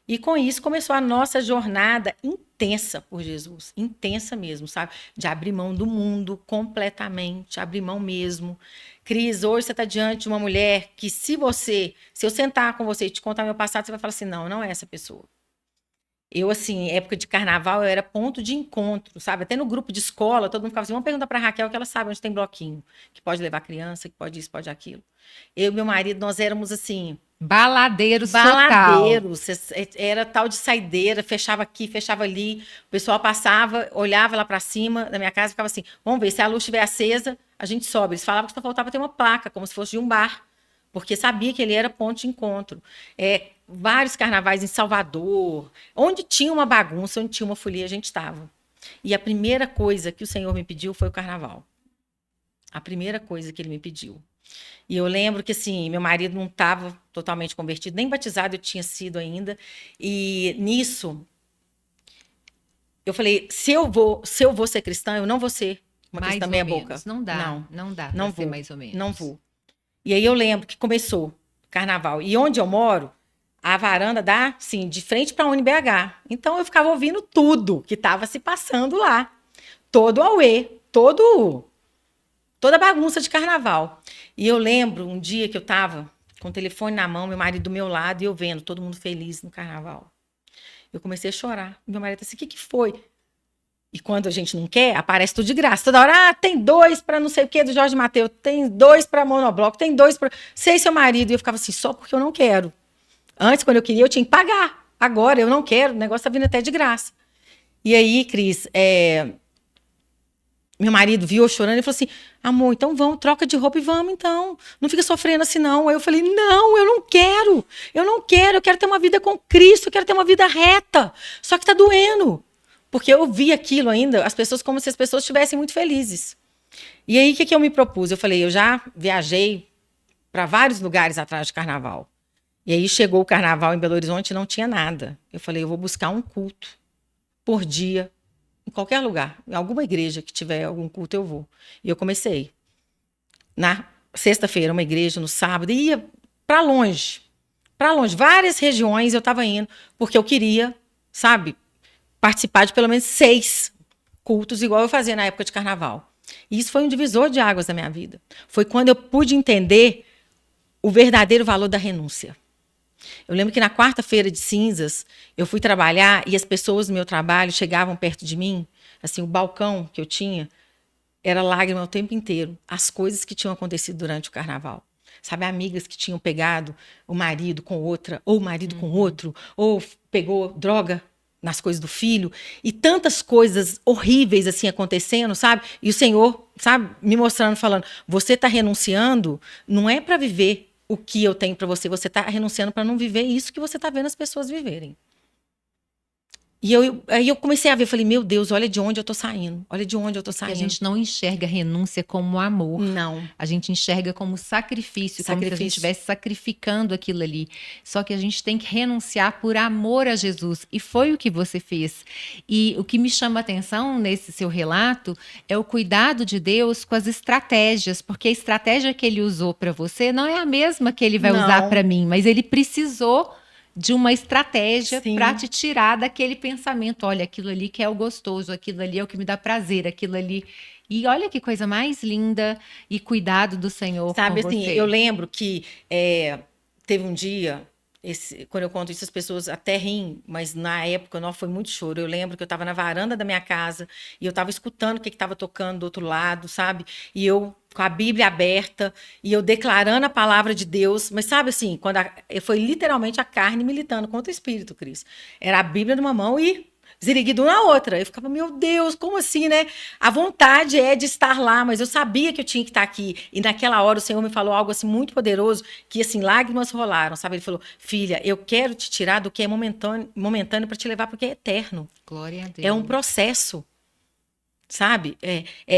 Speaker 2: E com isso começou a nossa jornada intensa por Jesus, intensa mesmo, sabe? De abrir mão do mundo completamente, abrir mão mesmo. Cris, hoje você está diante de uma mulher que se eu sentar com você e te contar meu passado, você vai falar assim, não é essa pessoa. Eu, assim, época de carnaval, eu era ponto de encontro, sabe? Até no grupo de escola, todo mundo ficava assim, vamos perguntar pra Raquel que ela sabe onde tem bloquinho, que pode levar criança, que pode isso, pode aquilo. Eu e meu marido, nós éramos, assim,
Speaker 1: Baladeiros total.
Speaker 2: baladeiros, era tal de saideira, fechava aqui, fechava ali, o pessoal passava, olhava lá pra cima da minha casa e ficava assim, vamos ver, se a luz estiver acesa, a gente sobe. Eles falavam que só faltava ter uma placa, como se fosse de um bar, porque sabia que ele era ponto de encontro. Vários carnavais em Salvador, onde tinha uma bagunça, onde tinha uma folia, a gente estava. E a primeira coisa que o Senhor me pediu foi o carnaval. A primeira coisa que ele me pediu. E eu lembro que, assim, meu marido não estava totalmente convertido, nem batizado eu tinha sido ainda. E nisso, eu falei, se eu vou ser cristã, eu não vou ser uma
Speaker 1: Mais
Speaker 2: cristã
Speaker 1: ou
Speaker 2: meia boca.
Speaker 1: menos. Não dá.
Speaker 2: Não,
Speaker 1: Não dá para
Speaker 2: não
Speaker 1: ser
Speaker 2: vou,
Speaker 1: mais ou
Speaker 2: não
Speaker 1: menos.
Speaker 2: vou. E aí eu lembro que começou o carnaval. E onde eu moro, a varanda dá, assim, de frente para a UniBH. Então eu ficava ouvindo tudo que estava se passando lá. Todo auê, toda bagunça de carnaval. E eu lembro um dia que eu estava com o telefone na mão, meu marido do meu lado, e eu vendo todo mundo feliz no carnaval. Eu comecei a chorar. Meu marido disse, o que foi? E quando a gente não quer, aparece tudo de graça. Toda hora, tem 2 para não sei o quê do Jorge Mateus, tem 2 para Monobloco, tem 2 para... Sei seu marido. E eu ficava assim, só porque eu não quero. Antes, quando eu queria, eu tinha que pagar. Agora, eu não quero, o negócio tá vindo até de graça. E aí, Cris, meu marido viu eu chorando e falou assim, amor, então vamos, troca de roupa e vamos então. Não fica sofrendo assim, não. Aí eu falei, não, eu não quero. Eu quero ter uma vida com Cristo, eu quero ter uma vida reta. Só que tá doendo. Porque eu vi aquilo ainda, as pessoas como se as pessoas estivessem muito felizes. E aí, o que eu me propus? Eu falei, eu já viajei para vários lugares atrás de carnaval. E aí chegou o carnaval em Belo Horizonte e não tinha nada. Eu falei, eu vou buscar um culto por dia, em qualquer lugar. Em alguma igreja que tiver algum culto, eu vou. E eu comecei. Na sexta-feira, uma igreja, no sábado, e ia para longe. Para longe. Várias regiões eu estava indo, porque eu queria, sabe, participar de pelo menos 6 cultos, igual eu fazia na época de carnaval. E isso foi um divisor de águas da minha vida. Foi quando eu pude entender o verdadeiro valor da renúncia. Eu lembro que na quarta-feira de cinzas, eu fui trabalhar e as pessoas do meu trabalho chegavam perto de mim, assim, o balcão que eu tinha era lágrima o tempo inteiro, as coisas que tinham acontecido durante o carnaval. Sabe, amigas que tinham pegado o marido com outra, ou o marido com outro, ou pegou droga nas coisas do filho, e tantas coisas horríveis assim acontecendo, sabe? E o Senhor, sabe, me mostrando, falando, você está renunciando, não é para viver o que eu tenho para você, você está renunciando para não viver isso que você está vendo as pessoas viverem. E aí eu comecei a ver, falei, meu Deus, olha de onde eu tô saindo, olha de onde eu tô
Speaker 1: E a
Speaker 2: saindo.
Speaker 1: gente não enxerga a renúncia como amor.
Speaker 2: Não.
Speaker 1: A gente enxerga como sacrifício, como se a gente estivesse sacrificando aquilo ali. Só que a gente tem que renunciar por amor a Jesus. E foi o que você fez. E o que me chama a atenção nesse seu relato é o cuidado de Deus com as estratégias, porque a estratégia que ele usou para você não é a mesma que ele vai usar para mim, mas ele precisou de uma estratégia para te tirar daquele pensamento. Olha, aquilo ali que é o gostoso, aquilo ali é o que me dá prazer, aquilo ali. E olha que coisa mais linda e cuidado do Senhor
Speaker 2: Sabe,
Speaker 1: com
Speaker 2: assim,
Speaker 1: você.
Speaker 2: eu lembro que teve um dia, quando eu conto isso, as pessoas até riem, mas na época não foi muito choro. Eu lembro que eu estava na varanda da minha casa e eu estava escutando o que estava tocando do outro lado, sabe? E eu com a Bíblia aberta e eu declarando a palavra de Deus, mas sabe assim, foi literalmente a carne militando contra o espírito, Cris. Era a Bíblia numa mão e ziriguidu na outra. Eu ficava, meu Deus, como assim, né? A vontade é de estar lá, mas eu sabia que eu tinha que estar aqui. E naquela hora o Senhor me falou algo assim muito poderoso, que assim, lágrimas rolaram, sabe? Ele falou, filha, eu quero te tirar do que é momentâneo para te levar para o que é eterno.
Speaker 1: Glória a Deus.
Speaker 2: É um processo. Sabe?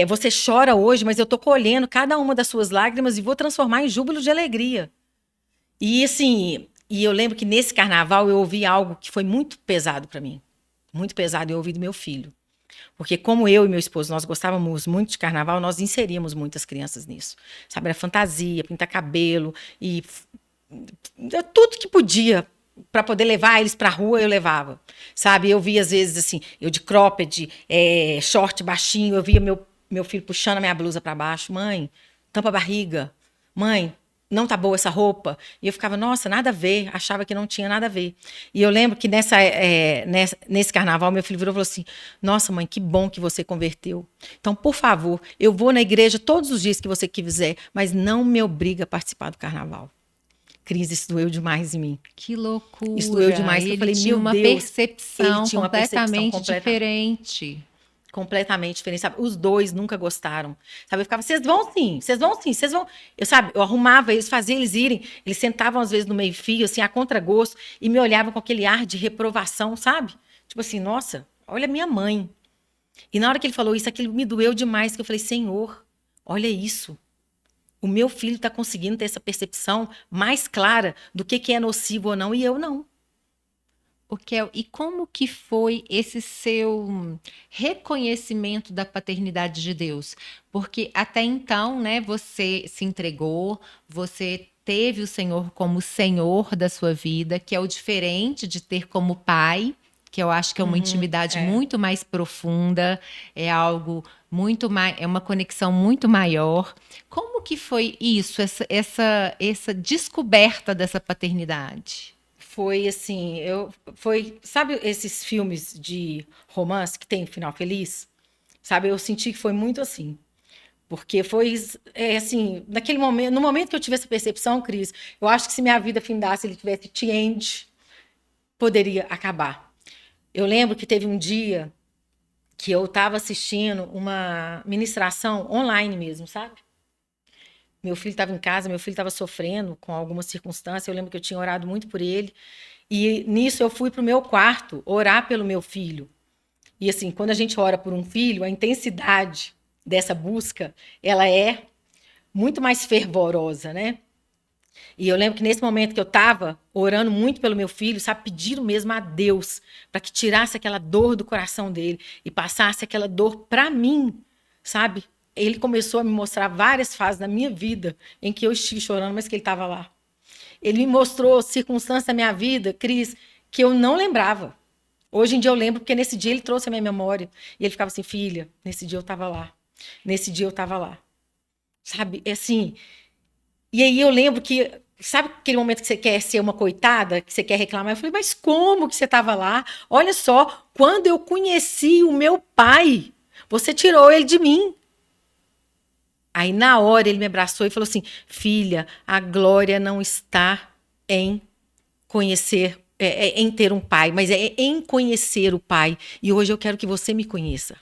Speaker 2: Você chora hoje, mas eu estou colhendo cada uma das suas lágrimas e vou transformar em júbilo de alegria. E assim, eu lembro que nesse carnaval eu ouvi algo que foi muito pesado para mim. Muito pesado, eu ouvi do meu filho. Porque como eu e meu esposo, nós gostávamos muito de carnaval, nós inseríamos muitas crianças nisso. Sabe? Era fantasia, pintar cabelo e tudo que podia para poder levar eles para a rua, eu levava. Sabe? Eu via às vezes assim, eu de cropped, short baixinho, eu via meu filho puxando a minha blusa para baixo. Mãe, tampa a barriga. Mãe, não tá boa essa roupa. E eu ficava, nossa, nada a ver, achava que não tinha nada a ver. E eu lembro que nesse carnaval, meu filho virou e falou assim, nossa, mãe, que bom que você converteu. Então, por favor, eu vou na igreja todos os dias que você quiser, mas não me obriga a participar do carnaval. Cris, isso doeu demais em mim.
Speaker 1: Que loucura.
Speaker 2: Isso doeu demais.
Speaker 1: Ele
Speaker 2: Eu falei,
Speaker 1: tinha
Speaker 2: meu
Speaker 1: uma
Speaker 2: Deus,
Speaker 1: percepção
Speaker 2: ele tinha uma percepção
Speaker 1: completamente diferente.
Speaker 2: completamente diferente, sabe? Os dois nunca gostaram, sabe? Eu ficava, vocês vão sim, vocês vão sim, vocês vão. Eu arrumava eles, fazia eles irem, eles sentavam às vezes no meio-fio, assim, a contragosto, e me olhavam com aquele ar de reprovação, sabe? Tipo assim, nossa, olha a minha mãe. E na hora que ele falou isso, aquilo me doeu demais, que eu falei, Senhor, olha isso. O meu filho está conseguindo ter essa percepção mais clara do que é nocivo ou não, e eu não.
Speaker 1: O Kel, e como que foi esse seu reconhecimento da paternidade de Deus? Porque até então, né, você se entregou, você teve o Senhor como Senhor da sua vida, que é o diferente de ter como pai, que eu acho que é uma intimidade muito mais profunda, é algo muito mais, é uma conexão muito maior. Como que foi isso, essa descoberta dessa paternidade?
Speaker 2: Foi assim, sabe esses filmes de romance que tem final feliz? Sabe, eu senti que foi muito assim. Porque foi assim, naquele momento, no momento que eu tive essa percepção, Cris, eu acho que se minha vida findasse, ele tivesse the end, poderia acabar. Eu lembro que teve um dia que eu estava assistindo uma ministração online mesmo, sabe? Meu filho estava em casa, meu filho estava sofrendo com alguma circunstância. Eu lembro que eu tinha orado muito por ele. E nisso eu fui para o meu quarto orar pelo meu filho. E assim, quando a gente ora por um filho, a intensidade dessa busca, ela é muito mais fervorosa, né? E eu lembro que nesse momento que eu estava orando muito pelo meu filho, sabe, pedindo mesmo a Deus para que tirasse aquela dor do coração dele e passasse aquela dor para mim, sabe? Ele começou a me mostrar várias fases da minha vida em que eu estive chorando, mas que ele estava lá. Ele me mostrou circunstâncias da minha vida, Cris, que eu não lembrava. Hoje em dia eu lembro, porque nesse dia ele trouxe a minha memória. E ele ficava assim, filha, nesse dia eu estava lá. Nesse dia eu estava lá. Sabe? É assim. E aí eu lembro que, sabe aquele momento que você quer ser uma coitada, que você quer reclamar? Eu falei, mas como que você estava lá? Olha só, quando eu conheci o meu pai, você tirou ele de mim. Aí, na hora, ele me abraçou e falou assim, filha, a glória não está em conhecer, em ter um pai, mas é em conhecer o pai. E hoje eu quero que você me conheça.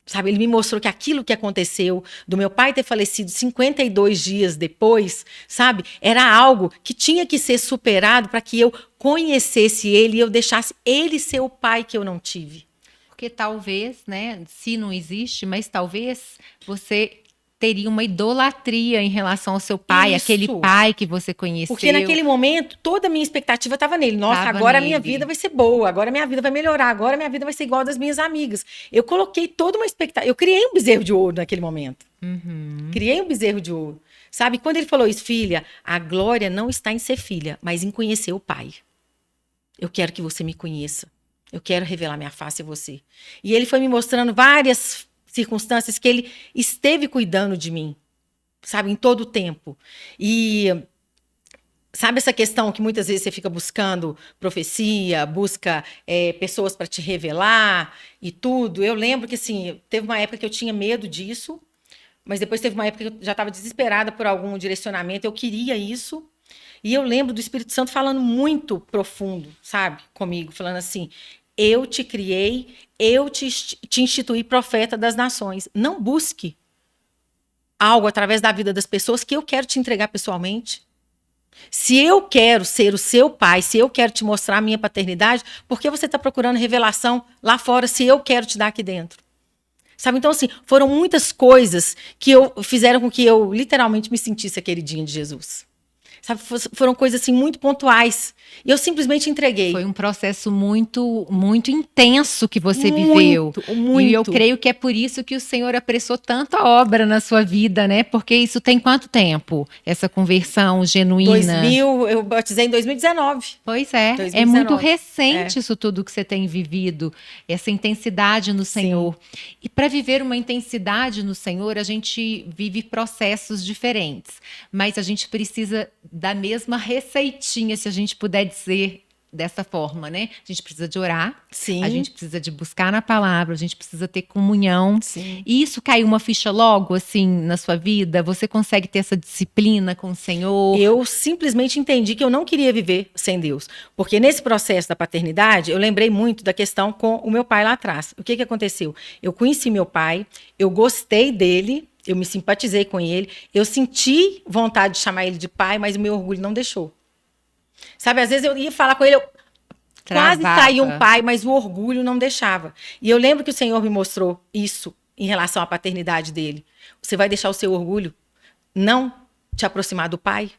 Speaker 2: Sabe, ele me mostrou que aquilo que aconteceu do meu pai ter falecido 52 dias depois, sabe, era algo que tinha que ser superado para que eu conhecesse ele e eu deixasse ele ser o pai que eu não tive.
Speaker 1: Porque talvez, né, se não existe, mas talvez você teria uma idolatria em relação ao seu pai,
Speaker 2: Isso.
Speaker 1: aquele pai que você conheceu.
Speaker 2: Porque naquele momento, toda a minha expectativa estava nele. Nossa, agora a minha vida vai ser boa, agora a minha vida vai melhorar, agora a minha vida vai ser igual a das minhas amigas. Eu coloquei toda uma expectativa. Eu criei um bezerro de ouro naquele momento. Criei um bezerro de ouro. Sabe, quando ele falou isso, filha, a glória não está em ser filha, mas em conhecer o pai. Eu quero que você me conheça. Eu quero revelar minha face a você. E ele foi me mostrando várias circunstâncias que ele esteve cuidando de mim, sabe, em todo o tempo. E sabe essa questão que muitas vezes você fica buscando profecia, busca pessoas para te revelar e tudo. Eu lembro que assim, teve uma época que eu tinha medo disso, mas depois teve uma época que eu já estava desesperada por algum direcionamento, eu queria isso. E eu lembro do Espírito Santo falando muito profundo, sabe, comigo, falando assim, eu te criei, eu te instituí profeta das nações. Não busque algo através da vida das pessoas que eu quero te entregar pessoalmente. Se eu quero ser o seu pai, se eu quero te mostrar a minha paternidade, por que você está procurando revelação lá fora se eu quero te dar aqui dentro? Sabe, então assim, foram muitas coisas que fizeram com que eu literalmente me sentisse a queridinha de Jesus. sabe? Foram coisas assim muito pontuais. E eu simplesmente entreguei.
Speaker 1: Foi um processo muito, muito intenso que você
Speaker 2: Muito,
Speaker 1: viveu.
Speaker 2: muito.
Speaker 1: E eu creio que é por isso que o Senhor apressou tanto a obra na sua vida, né? Porque isso tem quanto tempo? Essa conversão genuína?
Speaker 2: Eu batizei em 2019.
Speaker 1: Pois é,
Speaker 2: 2019.
Speaker 1: é muito recente isso tudo que você tem vivido, essa intensidade no Senhor. E para viver uma intensidade no Senhor, a gente vive processos diferentes, mas a gente precisa da mesma receitinha, se a gente puder dizer dessa forma, né? A gente precisa de orar,
Speaker 2: Sim.
Speaker 1: A gente precisa de buscar na palavra, a gente precisa ter comunhão.
Speaker 2: Sim.
Speaker 1: E isso caiu uma ficha logo, assim, na sua vida? Você consegue ter essa disciplina com o Senhor?
Speaker 2: Eu simplesmente entendi que eu não queria viver sem Deus. Porque nesse processo da paternidade, eu lembrei muito da questão com o meu pai lá atrás. O que aconteceu? Eu conheci meu pai, eu gostei dele, eu me simpatizei com ele, eu senti vontade de chamar ele de pai, mas o meu orgulho não deixou. Sabe, às vezes eu ia falar com ele, quase saía um pai, mas o orgulho não deixava. E eu lembro que o Senhor me mostrou isso em relação à paternidade dele. Você vai deixar o seu orgulho não te aproximar do pai?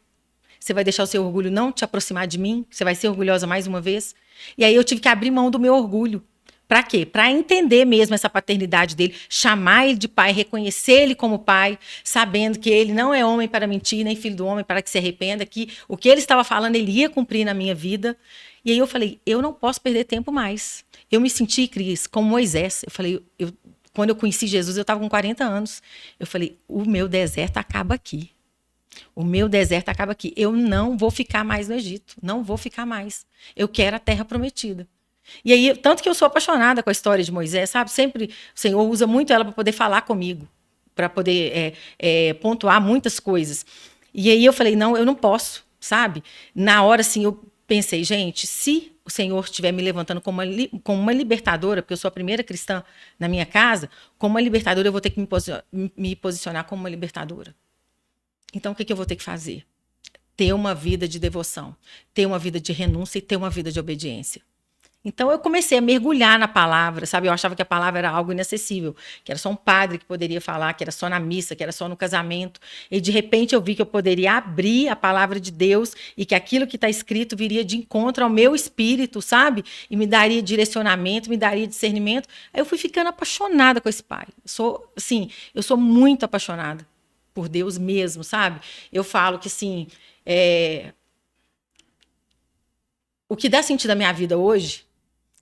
Speaker 2: Você vai deixar o seu orgulho não te aproximar de mim? Você vai ser orgulhosa mais uma vez? E aí eu tive que abrir mão do meu orgulho. Para quê? Para entender mesmo essa paternidade dele, chamar ele de pai, reconhecer ele como pai, sabendo que ele não é homem para mentir, nem filho do homem para que se arrependa, que o que ele estava falando ele ia cumprir na minha vida. E aí eu falei, eu não posso perder tempo mais. Eu me senti, Cris, como Moisés. Eu falei, quando eu conheci Jesus, eu estava com 40 anos. Eu falei, o meu deserto acaba aqui. O meu deserto acaba aqui. Eu não vou ficar mais no Egito. Não vou ficar mais. Eu quero a terra prometida. E aí, tanto que eu sou apaixonada com a história de Moisés, sabe? Sempre o Senhor usa muito ela para poder falar comigo, para poder pontuar muitas coisas. E aí eu falei, não, eu não posso, sabe? Na hora, assim, eu pensei, gente, se o Senhor estiver me levantando como uma libertadora, porque eu sou a primeira cristã na minha casa, como uma libertadora, eu vou ter que me posicionar como uma libertadora. Então, o que eu vou ter que fazer? Ter uma vida de devoção, ter uma vida de renúncia e ter uma vida de obediência. Então, eu comecei a mergulhar na palavra, sabe? Eu achava que a palavra era algo inacessível, que era só um padre que poderia falar, que era só na missa, que era só no casamento. E, de repente, eu vi que eu poderia abrir a palavra de Deus e que aquilo que está escrito viria de encontro ao meu espírito, sabe? E me daria direcionamento, me daria discernimento. Aí eu fui ficando apaixonada com esse pai. Eu sou muito apaixonada por Deus mesmo, sabe? Eu falo que, assim, o que dá sentido à minha vida hoje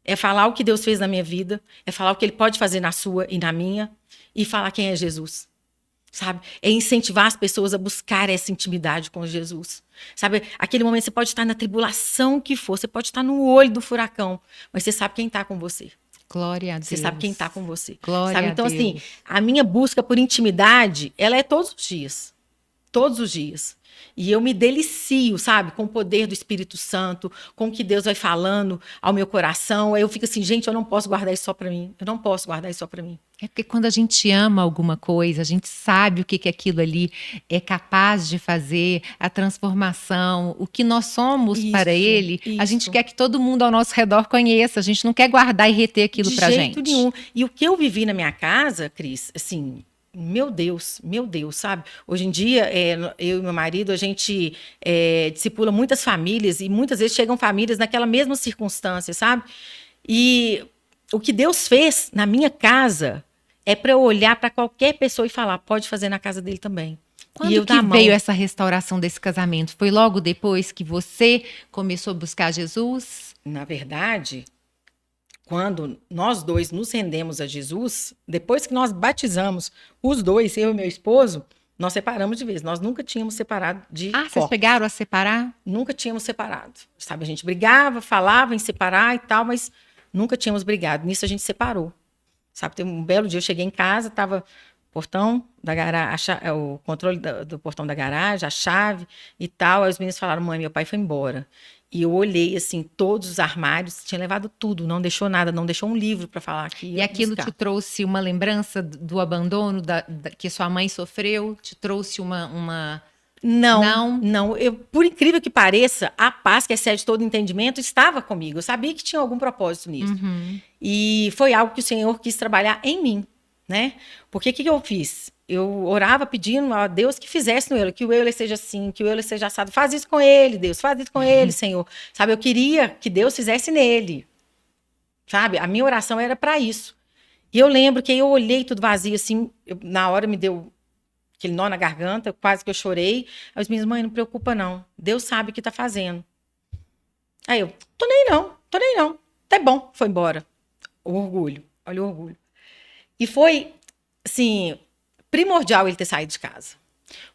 Speaker 2: é falar o que Deus fez na minha vida, é falar o que Ele pode fazer na sua e na minha, e falar quem é Jesus, sabe? É incentivar as pessoas a buscar essa intimidade com Jesus, sabe? Aquele momento você pode estar na tribulação que for, você pode estar no olho do furacão, mas você sabe quem está com você.
Speaker 1: Glória a Deus.
Speaker 2: Você sabe quem está com você.
Speaker 1: Glória
Speaker 2: sabe? Então,
Speaker 1: a Deus.
Speaker 2: Assim, a minha busca por intimidade, ela é todos os dias. Todos os dias. E eu me delicio, sabe? Com o poder do Espírito Santo, com o que Deus vai falando ao meu coração. Aí eu fico assim, gente, eu não posso guardar isso só para mim. Eu não posso guardar isso só para mim.
Speaker 1: É porque quando a gente ama alguma coisa, a gente sabe o que aquilo ali é capaz de fazer, a transformação, o que nós somos para Ele. A gente quer que todo mundo ao nosso redor conheça. A gente não quer guardar e reter aquilo para gente.
Speaker 2: De jeito nenhum. E o que eu vivi na minha casa, Cris, assim... Meu Deus, sabe? Hoje em dia, eu e meu marido, a gente discipula muitas famílias e muitas vezes chegam famílias naquela mesma circunstância, sabe? E o que Deus fez na minha casa é para eu olhar para qualquer pessoa e falar, pode fazer na casa dele também.
Speaker 1: Quando que veio essa restauração desse casamento? Foi logo depois que você começou a buscar Jesus?
Speaker 2: Na verdade... Quando nós dois nos rendemos a Jesus, depois que nós batizamos os dois, eu e meu esposo, nós separamos de vez. Nós nunca tínhamos separado de corpos.
Speaker 1: Vocês chegaram a separar?
Speaker 2: Nunca tínhamos separado. Sabe, a gente brigava, falava em separar e tal, mas nunca tínhamos brigado. Nisso a gente separou. Sabe, tem um belo dia eu cheguei em casa, estava o portão da garagem, o controle do portão da garagem, a chave e tal. Aí os meninos falaram, mãe, meu pai foi embora. E eu olhei, assim, todos os armários, tinha levado tudo, não deixou nada, não deixou um livro para falar aqui.
Speaker 1: E aquilo te trouxe uma lembrança do abandono que sua mãe sofreu? Te trouxe uma...
Speaker 2: Não. Por incrível que pareça, a paz que excede todo entendimento estava comigo. Eu sabia que tinha algum propósito nisso.
Speaker 1: Uhum.
Speaker 2: E foi algo que o Senhor quis trabalhar em mim, né? Porque o que eu fiz? eu orava pedindo a Deus que fizesse no Euler, que o Euler seja assim, que o Euler seja assado. Faz isso com ele, Deus, faz isso com ele, Senhor. Sabe, eu queria que Deus fizesse nele. Sabe, a minha oração era para isso. E eu lembro que eu olhei tudo vazio, assim, na hora me deu aquele nó na garganta, quase que eu chorei. Aí os meninos, mãe, não preocupa não, Deus sabe o que tá fazendo. Aí eu, tô nem não, tá bom, foi embora. O orgulho, olha o orgulho. E foi, assim, primordial ele ter saído de casa.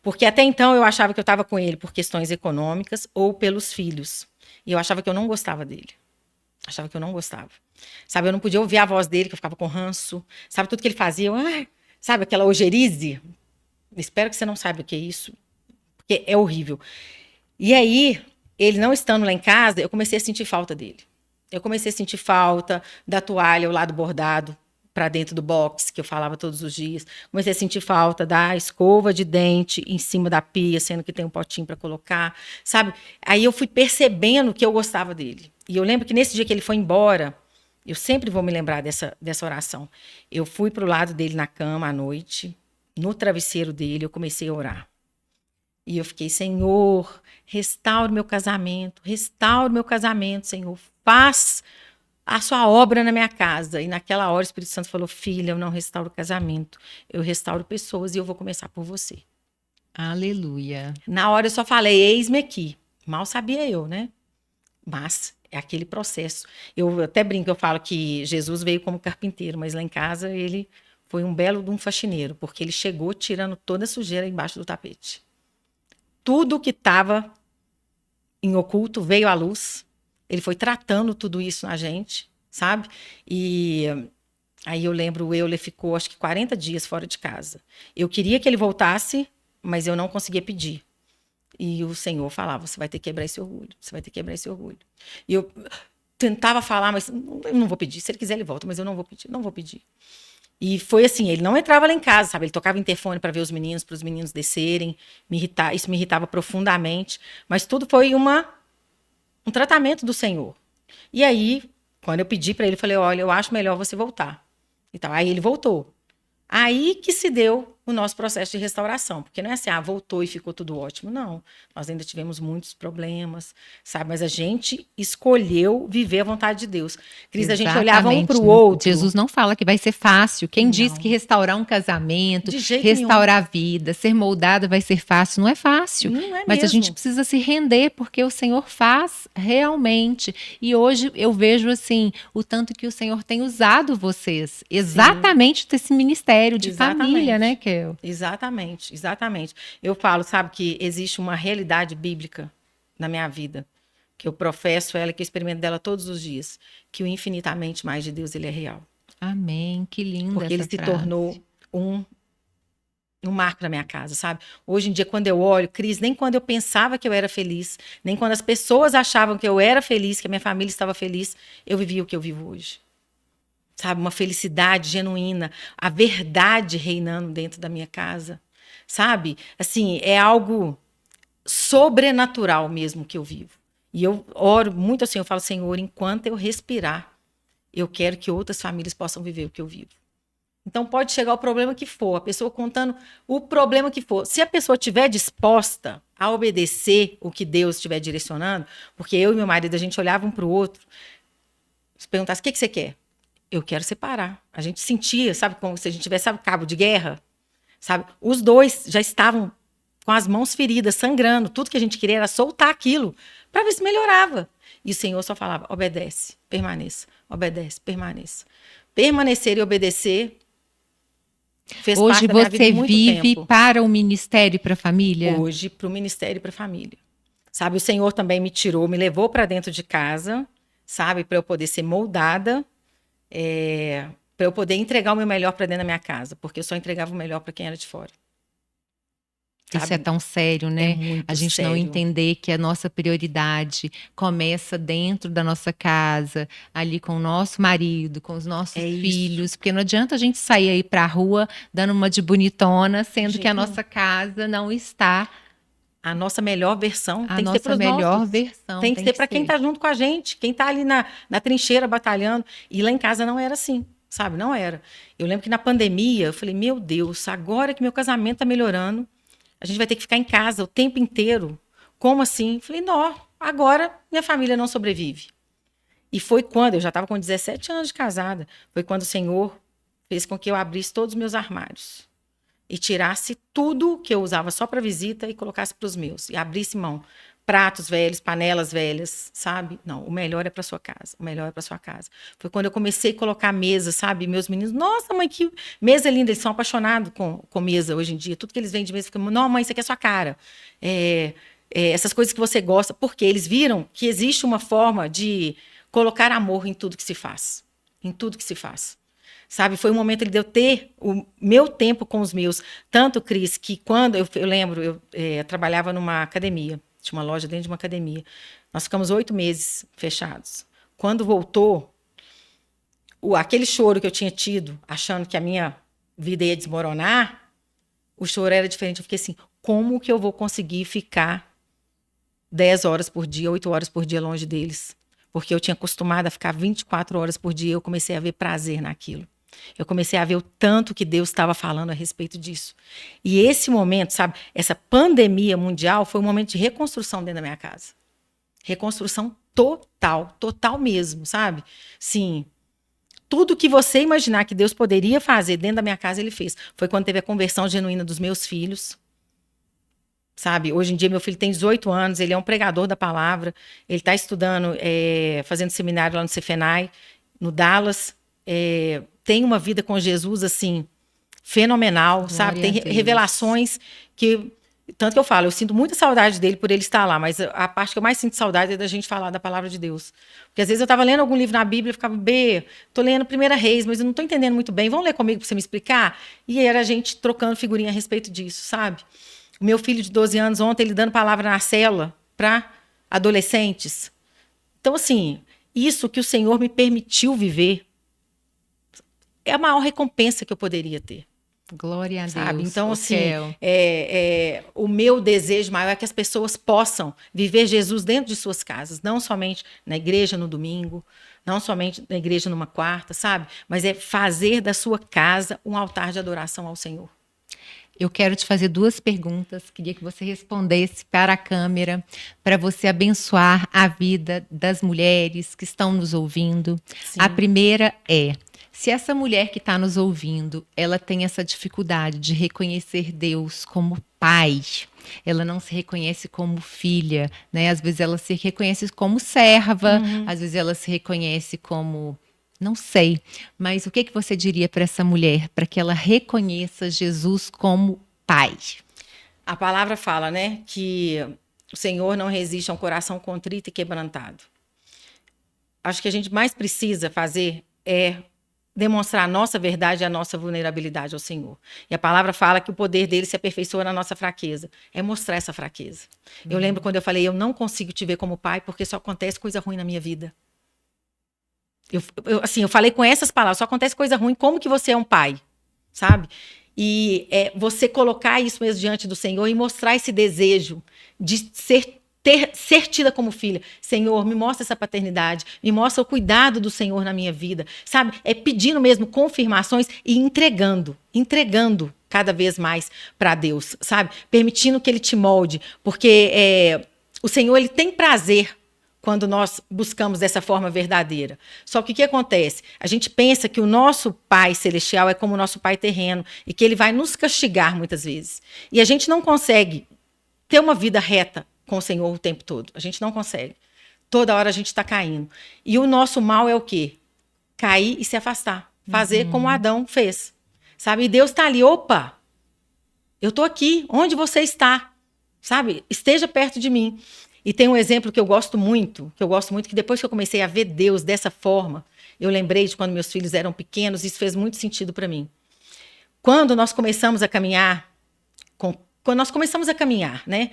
Speaker 2: Porque até então eu achava que eu estava com ele por questões econômicas ou pelos filhos. E eu achava que eu não gostava dele. Achava que eu não gostava. Sabe, eu não podia ouvir a voz dele, que eu ficava com ranço. Sabe, tudo que ele fazia, sabe, aquela ojerize. Espero que você não saiba o que é isso, porque é horrível. E aí, ele não estando lá em casa, eu comecei a sentir falta dele. Eu comecei a sentir falta da toalha, o lado bordado, para dentro do box, que eu falava todos os dias. Comecei a sentir falta da escova de dente em cima da pia, sendo que tem um potinho para colocar, sabe? Aí eu fui percebendo que eu gostava dele. E eu lembro que nesse dia que ele foi embora, eu sempre vou me lembrar dessa oração. Eu fui para o lado dele na cama à noite, no travesseiro dele, eu comecei a orar. E eu fiquei, Senhor, restaure meu casamento, Senhor, faz a sua obra na minha casa. E naquela hora o Espírito Santo falou, filha, eu não restauro casamento, eu restauro pessoas e eu vou começar por você.
Speaker 1: Aleluia.
Speaker 2: Na hora eu só falei, eis-me aqui. Mal sabia eu, né? Mas é aquele processo. Eu até brinco, eu falo que Jesus veio como carpinteiro, mas lá em casa ele foi um belo de um faxineiro, porque ele chegou tirando toda a sujeira embaixo do tapete. Tudo que estava em oculto veio à luz. Ele foi tratando tudo isso na gente, sabe? E aí eu lembro, o Euler ficou acho que 40 dias fora de casa. Eu queria que ele voltasse, mas eu não conseguia pedir. E o Senhor falava, você vai ter que quebrar esse orgulho, você vai ter que quebrar esse orgulho. E eu tentava falar, mas eu não vou pedir. Se ele quiser, ele volta, mas eu não vou pedir, não vou pedir. E foi assim, ele não entrava lá em casa, sabe? Ele tocava interfone para ver os meninos, para os meninos descerem. Isso me irritava profundamente. Mas tudo foi um tratamento do Senhor. E aí, quando eu pedi para ele, eu falei, olha, eu acho melhor você voltar. E tal. Aí ele voltou. Aí que se deu o nosso processo de restauração. Porque não é assim, voltou e ficou tudo ótimo. Não. Nós ainda tivemos muitos problemas, sabe? Mas a gente escolheu viver a vontade de Deus. Cris, a gente olhava um para o outro.
Speaker 1: Jesus não fala que vai ser fácil. Quem
Speaker 2: Não.
Speaker 1: diz que restaurar um casamento,
Speaker 2: De jeito
Speaker 1: restaurar
Speaker 2: nenhum.
Speaker 1: a vida, ser moldada vai ser fácil, não é fácil.
Speaker 2: Não é
Speaker 1: Mas
Speaker 2: mesmo.
Speaker 1: a gente precisa se render, porque o Senhor faz realmente. E hoje eu vejo assim, o tanto que o Senhor tem usado vocês, exatamente desse ministério de família, né, Kel?
Speaker 2: Exatamente, exatamente. Eu falo, sabe, que existe uma realidade bíblica na minha vida, que eu professo ela, que eu experimento dela todos os dias, que o infinitamente mais de Deus, ele é real.
Speaker 1: Amém, que linda
Speaker 2: porque ele
Speaker 1: essa
Speaker 2: se
Speaker 1: frase.
Speaker 2: tornou um marco na minha casa, sabe? Hoje em dia, quando eu olho, Cris, nem quando eu pensava que eu era feliz, nem quando as pessoas achavam que eu era feliz, que a minha família estava feliz, eu vivia o que eu vivo hoje. Sabe? Uma felicidade genuína, a verdade reinando dentro da minha casa, sabe? Assim, é algo sobrenatural mesmo que eu vivo. E eu oro muito assim, eu falo, Senhor, enquanto eu respirar, eu quero que outras famílias possam viver o que eu vivo. Então pode chegar o problema que for, a pessoa contando o problema que for. Se a pessoa estiver disposta a obedecer o que Deus estiver direcionando, porque eu e meu marido, a gente olhava um para o outro, se perguntasse, o que você quer? Eu quero separar. A gente sentia, sabe, como se a gente tivesse, sabe, cabo de guerra, sabe? Os dois já estavam com as mãos feridas, sangrando. Tudo que a gente queria era soltar aquilo para ver se melhorava. E o Senhor só falava, obedece, permaneça, obedece, permaneça. Permanecer e obedecer fez
Speaker 1: Hoje
Speaker 2: parte da minha vida
Speaker 1: você
Speaker 2: muito
Speaker 1: vive
Speaker 2: tempo.
Speaker 1: para o ministério e para a família?
Speaker 2: Hoje, para o ministério e para a família. Sabe, o Senhor também me tirou, me levou para dentro de casa, sabe, para eu poder ser moldada, para eu poder entregar o meu melhor para dentro da minha casa, porque eu só entregava o melhor para quem era de fora.
Speaker 1: Isso
Speaker 2: Sabe?
Speaker 1: é tão sério, né?
Speaker 2: É muito
Speaker 1: A gente
Speaker 2: sério.
Speaker 1: não entender que a nossa prioridade começa dentro da nossa casa, ali com o nosso marido, com os nossos filhos, porque não adianta a gente sair aí para a rua dando uma de bonitona, sendo que a nossa casa não está.
Speaker 2: A nossa melhor versão
Speaker 1: A
Speaker 2: tem que ser para
Speaker 1: nossa
Speaker 2: os
Speaker 1: melhor
Speaker 2: nossos.
Speaker 1: versão
Speaker 2: Tem que ser para quem está junto com a gente, quem está ali na trincheira batalhando. E lá em casa não era assim. sabe? Não era. Eu lembro que na pandemia, eu falei, meu Deus, agora que meu casamento tá melhorando, a gente vai ter que ficar em casa o tempo inteiro. Como assim? Eu falei, não, agora minha família não sobrevive. E foi quando, eu já estava com 17 anos de casada, foi quando o Senhor fez com que eu abrisse todos os meus armários e tirasse tudo que eu usava só para visita e colocasse para os meus. E abrisse mão. Pratos velhos, panelas velhas, sabe? Não, o melhor é para sua casa. O melhor é para sua casa. Foi quando eu comecei a colocar mesa, sabe? Meus meninos, nossa, mãe, que mesa linda. Eles são apaixonados com mesa hoje em dia. Tudo que eles vêm de mesa, ficam, não, mãe, isso aqui é sua cara. Essas coisas que você gosta. Porque eles viram que existe uma forma de colocar amor em tudo que se faz. Em tudo que se faz. Sabe, foi um momento de eu ter o meu tempo com os meus. Tanto, Cris, que quando eu lembro, eu trabalhava numa academia, tinha uma loja dentro de uma academia. Nós ficamos 8 meses fechados. Quando voltou, aquele choro que eu tinha tido, achando que a minha vida ia desmoronar, o choro era diferente. Eu fiquei assim, como que eu vou conseguir ficar 10 horas por dia, 8 horas por dia longe deles? Porque eu tinha acostumado a ficar 24 horas por dia, eu comecei a ver prazer naquilo. Eu comecei a ver o tanto que Deus estava falando a respeito disso. E esse momento, sabe, essa pandemia mundial foi um momento de reconstrução dentro da minha casa. Reconstrução total, total mesmo, sabe? Sim, tudo que você imaginar que Deus poderia fazer dentro da minha casa, Ele fez. Foi quando teve a conversão genuína dos meus filhos. Sabe, hoje em dia meu filho tem 18 anos, ele é um pregador da palavra, ele está estudando, fazendo seminário lá no Cefenai, no Dallas, tem uma vida com Jesus, assim, fenomenal, glória, sabe? Tem revelações que, tanto que eu falo, eu sinto muita saudade dele por ele estar lá, mas a parte que eu mais sinto saudade é da gente falar da palavra de Deus. Porque às vezes eu estava lendo algum livro na Bíblia e ficava, tô lendo 1 Reis, mas eu não tô entendendo muito bem, vamos ler comigo para você me explicar? E era a gente trocando figurinha a respeito disso, sabe? O meu filho de 12 anos, ontem, ele dando palavra na célula para adolescentes. Então, assim, isso que o Senhor me permitiu viver é a maior recompensa que eu poderia ter.
Speaker 1: Glória a Deus.
Speaker 2: Sabe? Então, assim, o meu desejo maior é que as pessoas possam viver Jesus dentro de suas casas, não somente na igreja no domingo, não somente na igreja numa quarta, sabe? Mas é fazer da sua casa um altar de adoração ao Senhor.
Speaker 1: Eu quero te fazer 2 perguntas, queria que você respondesse para a câmera, para você abençoar a vida das mulheres que estão nos ouvindo. Sim. A primeira é, se essa mulher que está nos ouvindo, ela tem essa dificuldade de reconhecer Deus como pai, ela não se reconhece como filha, né? Às vezes ela se reconhece como serva, às vezes ela se reconhece como... Não sei, mas o que você diria para essa mulher, para que ela reconheça Jesus como pai?
Speaker 2: A palavra fala, né, que o Senhor não resiste a um coração contrito e quebrantado. Acho que a gente mais precisa fazer é demonstrar a nossa verdade e a nossa vulnerabilidade ao Senhor. E a palavra fala que o poder dele se aperfeiçoa na nossa fraqueza. É mostrar essa fraqueza. Eu lembro quando eu falei, eu não consigo te ver como pai porque só acontece coisa ruim na minha vida. Eu falei com essas palavras, só acontece coisa ruim, como que você é um pai, sabe? E você colocar isso mesmo diante do Senhor e mostrar esse desejo de ser tida como filha. Senhor, me mostra essa paternidade, me mostra o cuidado do Senhor na minha vida, sabe? É pedindo mesmo confirmações e entregando cada vez mais para Deus, sabe? Permitindo que Ele te molde, porque o Senhor, Ele tem prazer quando nós buscamos dessa forma verdadeira. Só que o que acontece? A gente pensa que o nosso Pai Celestial é como o nosso Pai terreno e que Ele vai nos castigar muitas vezes. E a gente não consegue ter uma vida reta com o Senhor o tempo todo. A gente não consegue. Toda hora a gente está caindo. E o nosso mal é o quê? Cair e se afastar. Fazer como Adão fez. Sabe? E Deus está ali. Opa! Eu estou aqui. Onde você está? Sabe? Esteja perto de mim. E tem um exemplo que eu gosto muito, que depois que eu comecei a ver Deus dessa forma, eu lembrei de quando meus filhos eram pequenos, isso fez muito sentido para mim. Quando nós começamos a caminhar, né?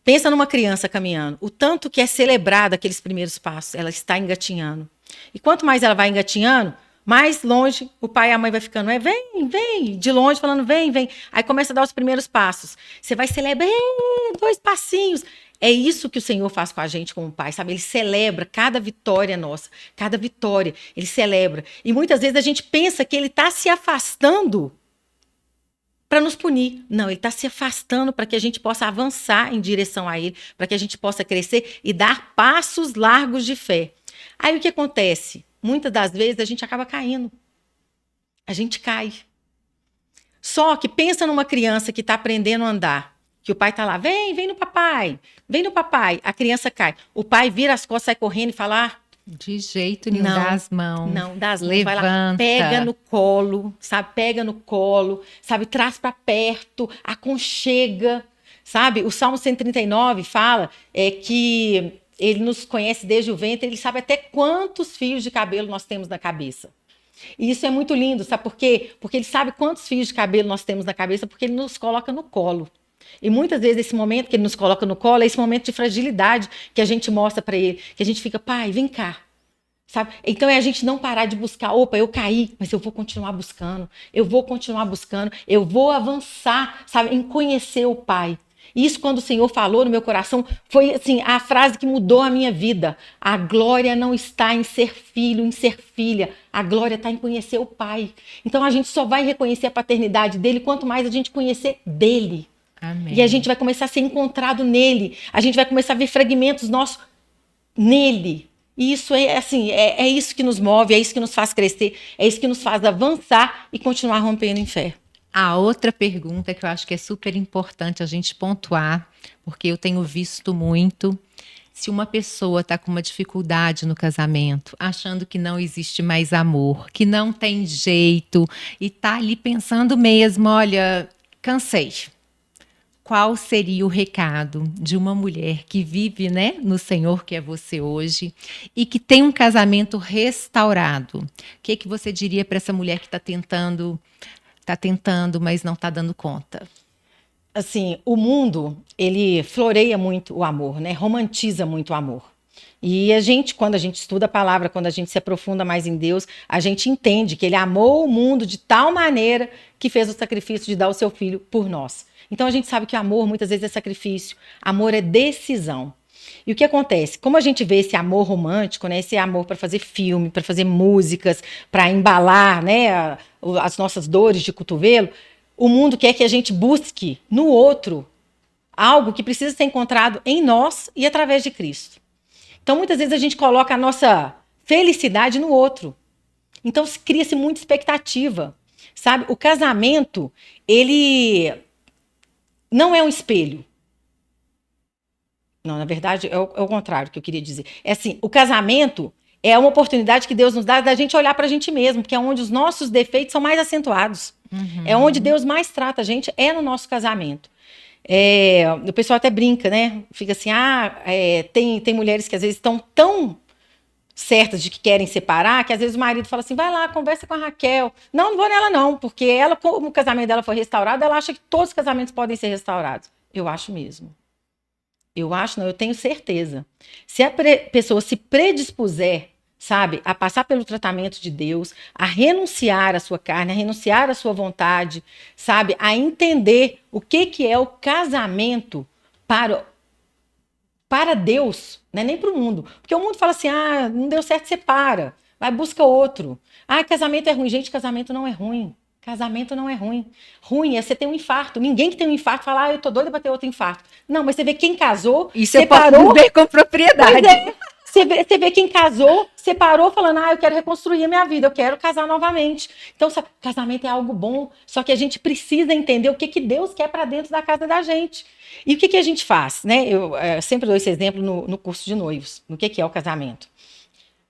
Speaker 2: Pensa numa criança caminhando, o tanto que é celebrado aqueles primeiros passos, ela está engatinhando. E quanto mais ela vai engatinhando, Mais longe, o pai e a mãe vai ficando, vem, vem, de longe falando, vem, vem. Aí começa a dar os primeiros passos. Você vai celebrar, 2 passinhos. É isso que o Senhor faz com a gente como pai, sabe? Ele celebra cada vitória nossa, cada vitória, ele celebra. E muitas vezes a gente pensa que ele está se afastando para nos punir. Não, ele está se afastando para que a gente possa avançar em direção a ele, para que a gente possa crescer e dar passos largos de fé. Aí o que acontece? Muitas das vezes a gente acaba caindo. A gente cai. Só que pensa numa criança que está aprendendo a andar, que o pai está lá, vem, vem no papai, vem no papai. A criança cai. O pai vira as costas, sai correndo e fala,
Speaker 1: De jeito nenhum,
Speaker 2: não,
Speaker 1: dá as mãos.
Speaker 2: não, dá as mãos,
Speaker 1: Levanta.
Speaker 2: vai lá, pega no colo, sabe? Pega no colo, sabe? Traz para perto, aconchega, sabe? O Salmo 139 fala que ele nos conhece desde o ventre, ele sabe até quantos fios de cabelo nós temos na cabeça. E isso é muito lindo, sabe por quê? Porque ele sabe quantos fios de cabelo nós temos na cabeça, porque ele nos coloca no colo. E muitas vezes esse momento que ele nos coloca no colo é esse momento de fragilidade que a gente mostra para ele, que a gente fica, pai, vem cá. Sabe? Então é a gente não parar de buscar, opa, eu caí, mas eu vou continuar buscando, eu vou avançar, sabe, em conhecer o Pai. Isso quando o Senhor falou no meu coração, foi assim, a frase que mudou a minha vida. A glória não está em ser filho, em ser filha, a glória está em conhecer o Pai. Então a gente só vai reconhecer a paternidade dele quanto mais a gente conhecer dele.
Speaker 1: Amém.
Speaker 2: E a gente vai começar a ser encontrado nele, a gente vai começar a ver fragmentos nossos nele. E isso é assim, é isso que nos move, é isso que nos faz crescer, é isso que nos faz avançar e continuar rompendo em fé.
Speaker 1: A outra pergunta que eu acho que é super importante a gente pontuar, porque eu tenho visto muito, se uma pessoa está com uma dificuldade no casamento, achando que não existe mais amor, que não tem jeito, e está ali pensando mesmo, olha, cansei. Qual seria o recado de uma mulher que vive, né, no Senhor, que é você hoje, e que tem um casamento restaurado? O que você diria para essa mulher que está tentando, mas não está dando conta?
Speaker 2: Assim, o mundo, ele floreia muito o amor, né? Romantiza muito o amor. E a gente, quando a gente estuda a palavra, quando a gente se aprofunda mais em Deus, a gente entende que ele amou o mundo de tal maneira que fez o sacrifício de dar o seu filho por nós. Então a gente sabe que amor muitas vezes é sacrifício, amor é decisão. E o que acontece? Como a gente vê esse amor romântico, né, esse amor para fazer filme, para fazer músicas, para embalar, né, as nossas dores de cotovelo, o mundo quer que a gente busque no outro algo que precisa ser encontrado em nós e através de Cristo. Então muitas vezes a gente coloca a nossa felicidade no outro. Então cria-se muita expectativa, sabe? O casamento, ele não é um espelho. Não, na verdade, é o contrário que eu queria dizer. É assim, o casamento é uma oportunidade que Deus nos dá da gente olhar para a gente mesmo, porque é onde os nossos defeitos são mais acentuados. Uhum. É onde Deus mais trata a gente, é no nosso casamento. O pessoal até brinca, né? Fica assim, tem mulheres que às vezes estão tão certas de que querem separar, que às vezes o marido fala assim, vai lá, conversa com a Raquel. Não, não vou nela não, porque ela, como o casamento dela foi restaurado, ela acha que todos os casamentos podem ser restaurados. Eu acho mesmo. Eu acho, não, eu tenho certeza. Se a pessoa se predispuser, sabe, a passar pelo tratamento de Deus, a renunciar à sua carne, a renunciar à sua vontade, sabe, a entender o que é o casamento para Deus, não é nem para o mundo. Porque o mundo fala assim, não deu certo, separa, vai, busca outro. Casamento é ruim. Gente, casamento não é ruim. Casamento não é ruim. Ruim é você ter um infarto. Ninguém que tem um infarto fala, eu tô doida para ter outro infarto. Não, mas você vê quem casou,
Speaker 1: isso
Speaker 2: separou.
Speaker 1: Eu posso dizer com propriedade.
Speaker 2: Pois é. Você vê quem casou, separou, falando, eu quero reconstruir a minha vida, eu quero casar novamente. Então, sabe, casamento é algo bom, só que a gente precisa entender o que Deus quer para dentro da casa da gente. E o que a gente faz, né? Eu sempre dou esse exemplo no curso de noivos, no que é o casamento.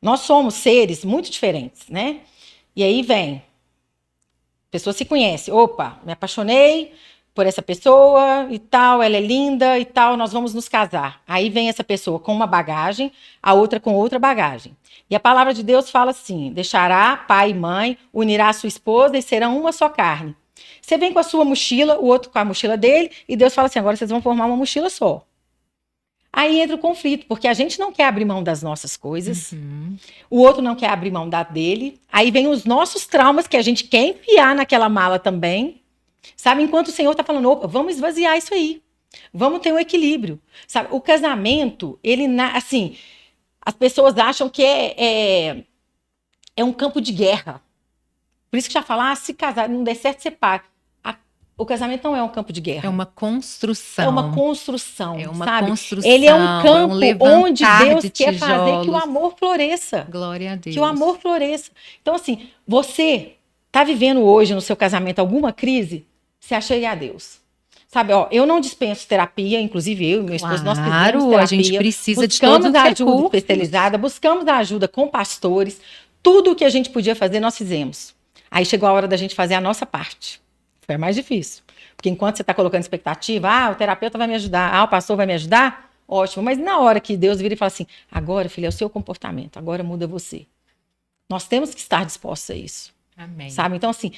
Speaker 2: Nós somos seres muito diferentes, né? E aí vem, a pessoa se conhece, opa, me apaixonei por essa pessoa e tal, ela é linda e tal, nós vamos nos casar. Aí vem essa pessoa com uma bagagem, a outra com outra bagagem. E a palavra de Deus fala assim, deixará pai e mãe, unirá a sua esposa e serão uma só carne. Você vem com a sua mochila, o outro com a mochila dele, e Deus fala assim, agora vocês vão formar uma mochila só. Aí entra o conflito, porque a gente não quer abrir mão das nossas coisas,
Speaker 1: Uhum.
Speaker 2: o outro não quer abrir mão da dele. Aí vem os nossos traumas que a gente quer enfiar naquela mala também, sabe? Enquanto o Senhor está falando, opa, vamos esvaziar isso aí. Vamos ter um equilíbrio, sabe? O casamento, assim, as pessoas acham que é um campo de guerra. Por isso que já falar, se casar, não der certo, separa. O casamento não é um campo de guerra.
Speaker 1: É uma construção.
Speaker 2: É uma construção,
Speaker 1: É uma
Speaker 2: sabe?
Speaker 1: construção.
Speaker 2: Ele é um campo onde Deus
Speaker 1: de
Speaker 2: quer fazer que o
Speaker 1: tijolos.
Speaker 2: amor floresça.
Speaker 1: Glória a Deus.
Speaker 2: Que o amor floresça. Então, assim, você está vivendo hoje no seu casamento alguma crise? Se achegue a Deus. Sabe, ó, eu não dispenso terapia, inclusive eu e meu esposo, nós fizemos terapia.
Speaker 1: A gente precisa de
Speaker 2: todos
Speaker 1: todos
Speaker 2: a
Speaker 1: os
Speaker 2: ajuda
Speaker 1: recursos.
Speaker 2: especializada, buscamos a ajuda com pastores, tudo o que a gente podia fazer, nós fizemos. Aí chegou a hora da gente fazer a nossa parte. Foi a mais difícil. Porque enquanto você está colocando expectativa, o terapeuta vai me ajudar, o pastor vai me ajudar, ótimo. Mas na hora que Deus vira e fala assim, agora, filha, é o seu comportamento, agora muda você. Nós temos que estar dispostos a isso.
Speaker 1: Amém.
Speaker 2: Sabe? Então, assim,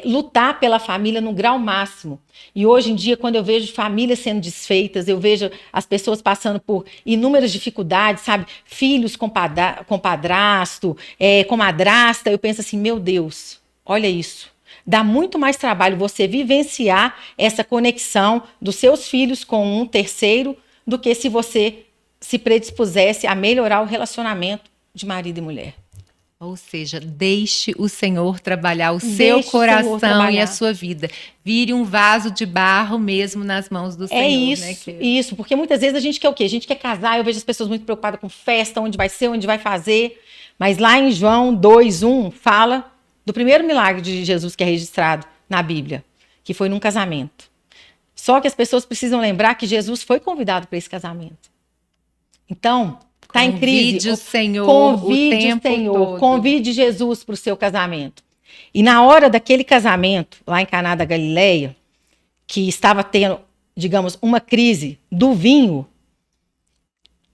Speaker 2: lutar pela família no grau máximo. E hoje em dia, quando eu vejo famílias sendo desfeitas, eu vejo as pessoas passando por inúmeras dificuldades, sabe? Filhos com padrasto, com madrasta, eu penso assim, meu Deus, olha isso. Dá muito mais trabalho você vivenciar essa conexão dos seus filhos com um terceiro do que se você se predispusesse a melhorar o relacionamento de marido e mulher.
Speaker 1: Ou seja, deixe o Senhor trabalhar o seu coração e a sua vida. Vire um vaso de barro mesmo nas mãos do Senhor.
Speaker 2: É isso,
Speaker 1: né,
Speaker 2: isso. Porque muitas vezes a gente quer o quê? A gente quer casar, eu vejo as pessoas muito preocupadas com festa, onde vai ser, onde vai fazer. Mas lá em João 2:1 fala do primeiro milagre de Jesus que é registrado na Bíblia, que foi num casamento. Só que as pessoas precisam lembrar que Jesus foi convidado para esse casamento. Então, está em crise.
Speaker 1: Convide o Senhor
Speaker 2: convide
Speaker 1: o tempo todo.
Speaker 2: Convide Jesus para o seu casamento. E na hora daquele casamento, lá em Caná da Galileia, que estava tendo, digamos, uma crise do vinho,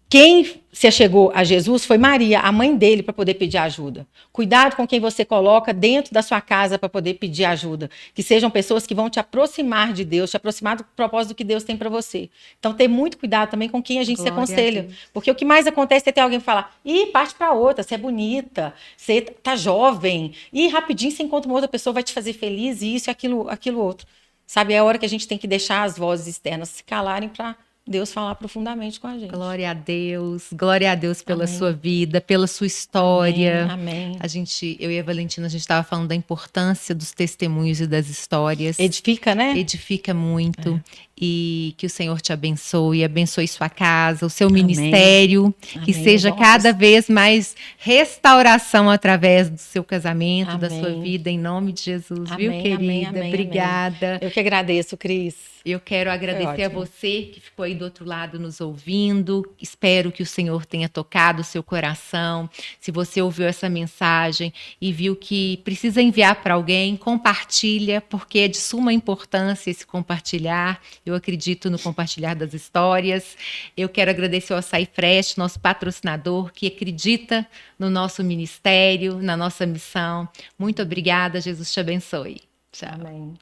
Speaker 2: quem se achegou a Jesus foi Maria, a mãe dele, para poder pedir ajuda. Cuidado com quem você coloca dentro da sua casa para poder pedir ajuda. Que sejam pessoas que vão te aproximar de Deus, te aproximar do propósito que Deus tem para você. Então, ter muito cuidado também com quem a gente se aconselha. Porque o que mais acontece é ter alguém falar, parte para outra, você é bonita, você tá jovem, e rapidinho você encontra uma outra pessoa, vai te fazer feliz, e isso, aquilo outro. Sabe, é a hora que a gente tem que deixar as vozes externas se calarem para Deus falar profundamente com a gente.
Speaker 1: Glória a Deus pela sua vida, pela sua história.
Speaker 2: Amém.
Speaker 1: Eu e a Valentina, a gente estava falando da importância dos testemunhos e das histórias.
Speaker 2: Edifica, né?
Speaker 1: Edifica muito. E que o Senhor te abençoe sua casa, o seu ministério, que seja cada vez mais restauração através do seu casamento, da sua vida, em nome de Jesus, viu, querida? Obrigada.
Speaker 2: Eu que agradeço, Cris.
Speaker 1: Eu quero agradecer a você que ficou aí do outro lado nos ouvindo. Espero que o Senhor tenha tocado o seu coração. Se você ouviu essa mensagem e viu que precisa enviar para alguém, compartilha, porque é de suma importância esse compartilhar. Eu acredito no compartilhar das histórias. Eu quero agradecer ao Açaí Fresh, nosso patrocinador, que acredita no nosso ministério, na nossa missão. Muito obrigada. Jesus te abençoe. Tchau.
Speaker 2: Amém.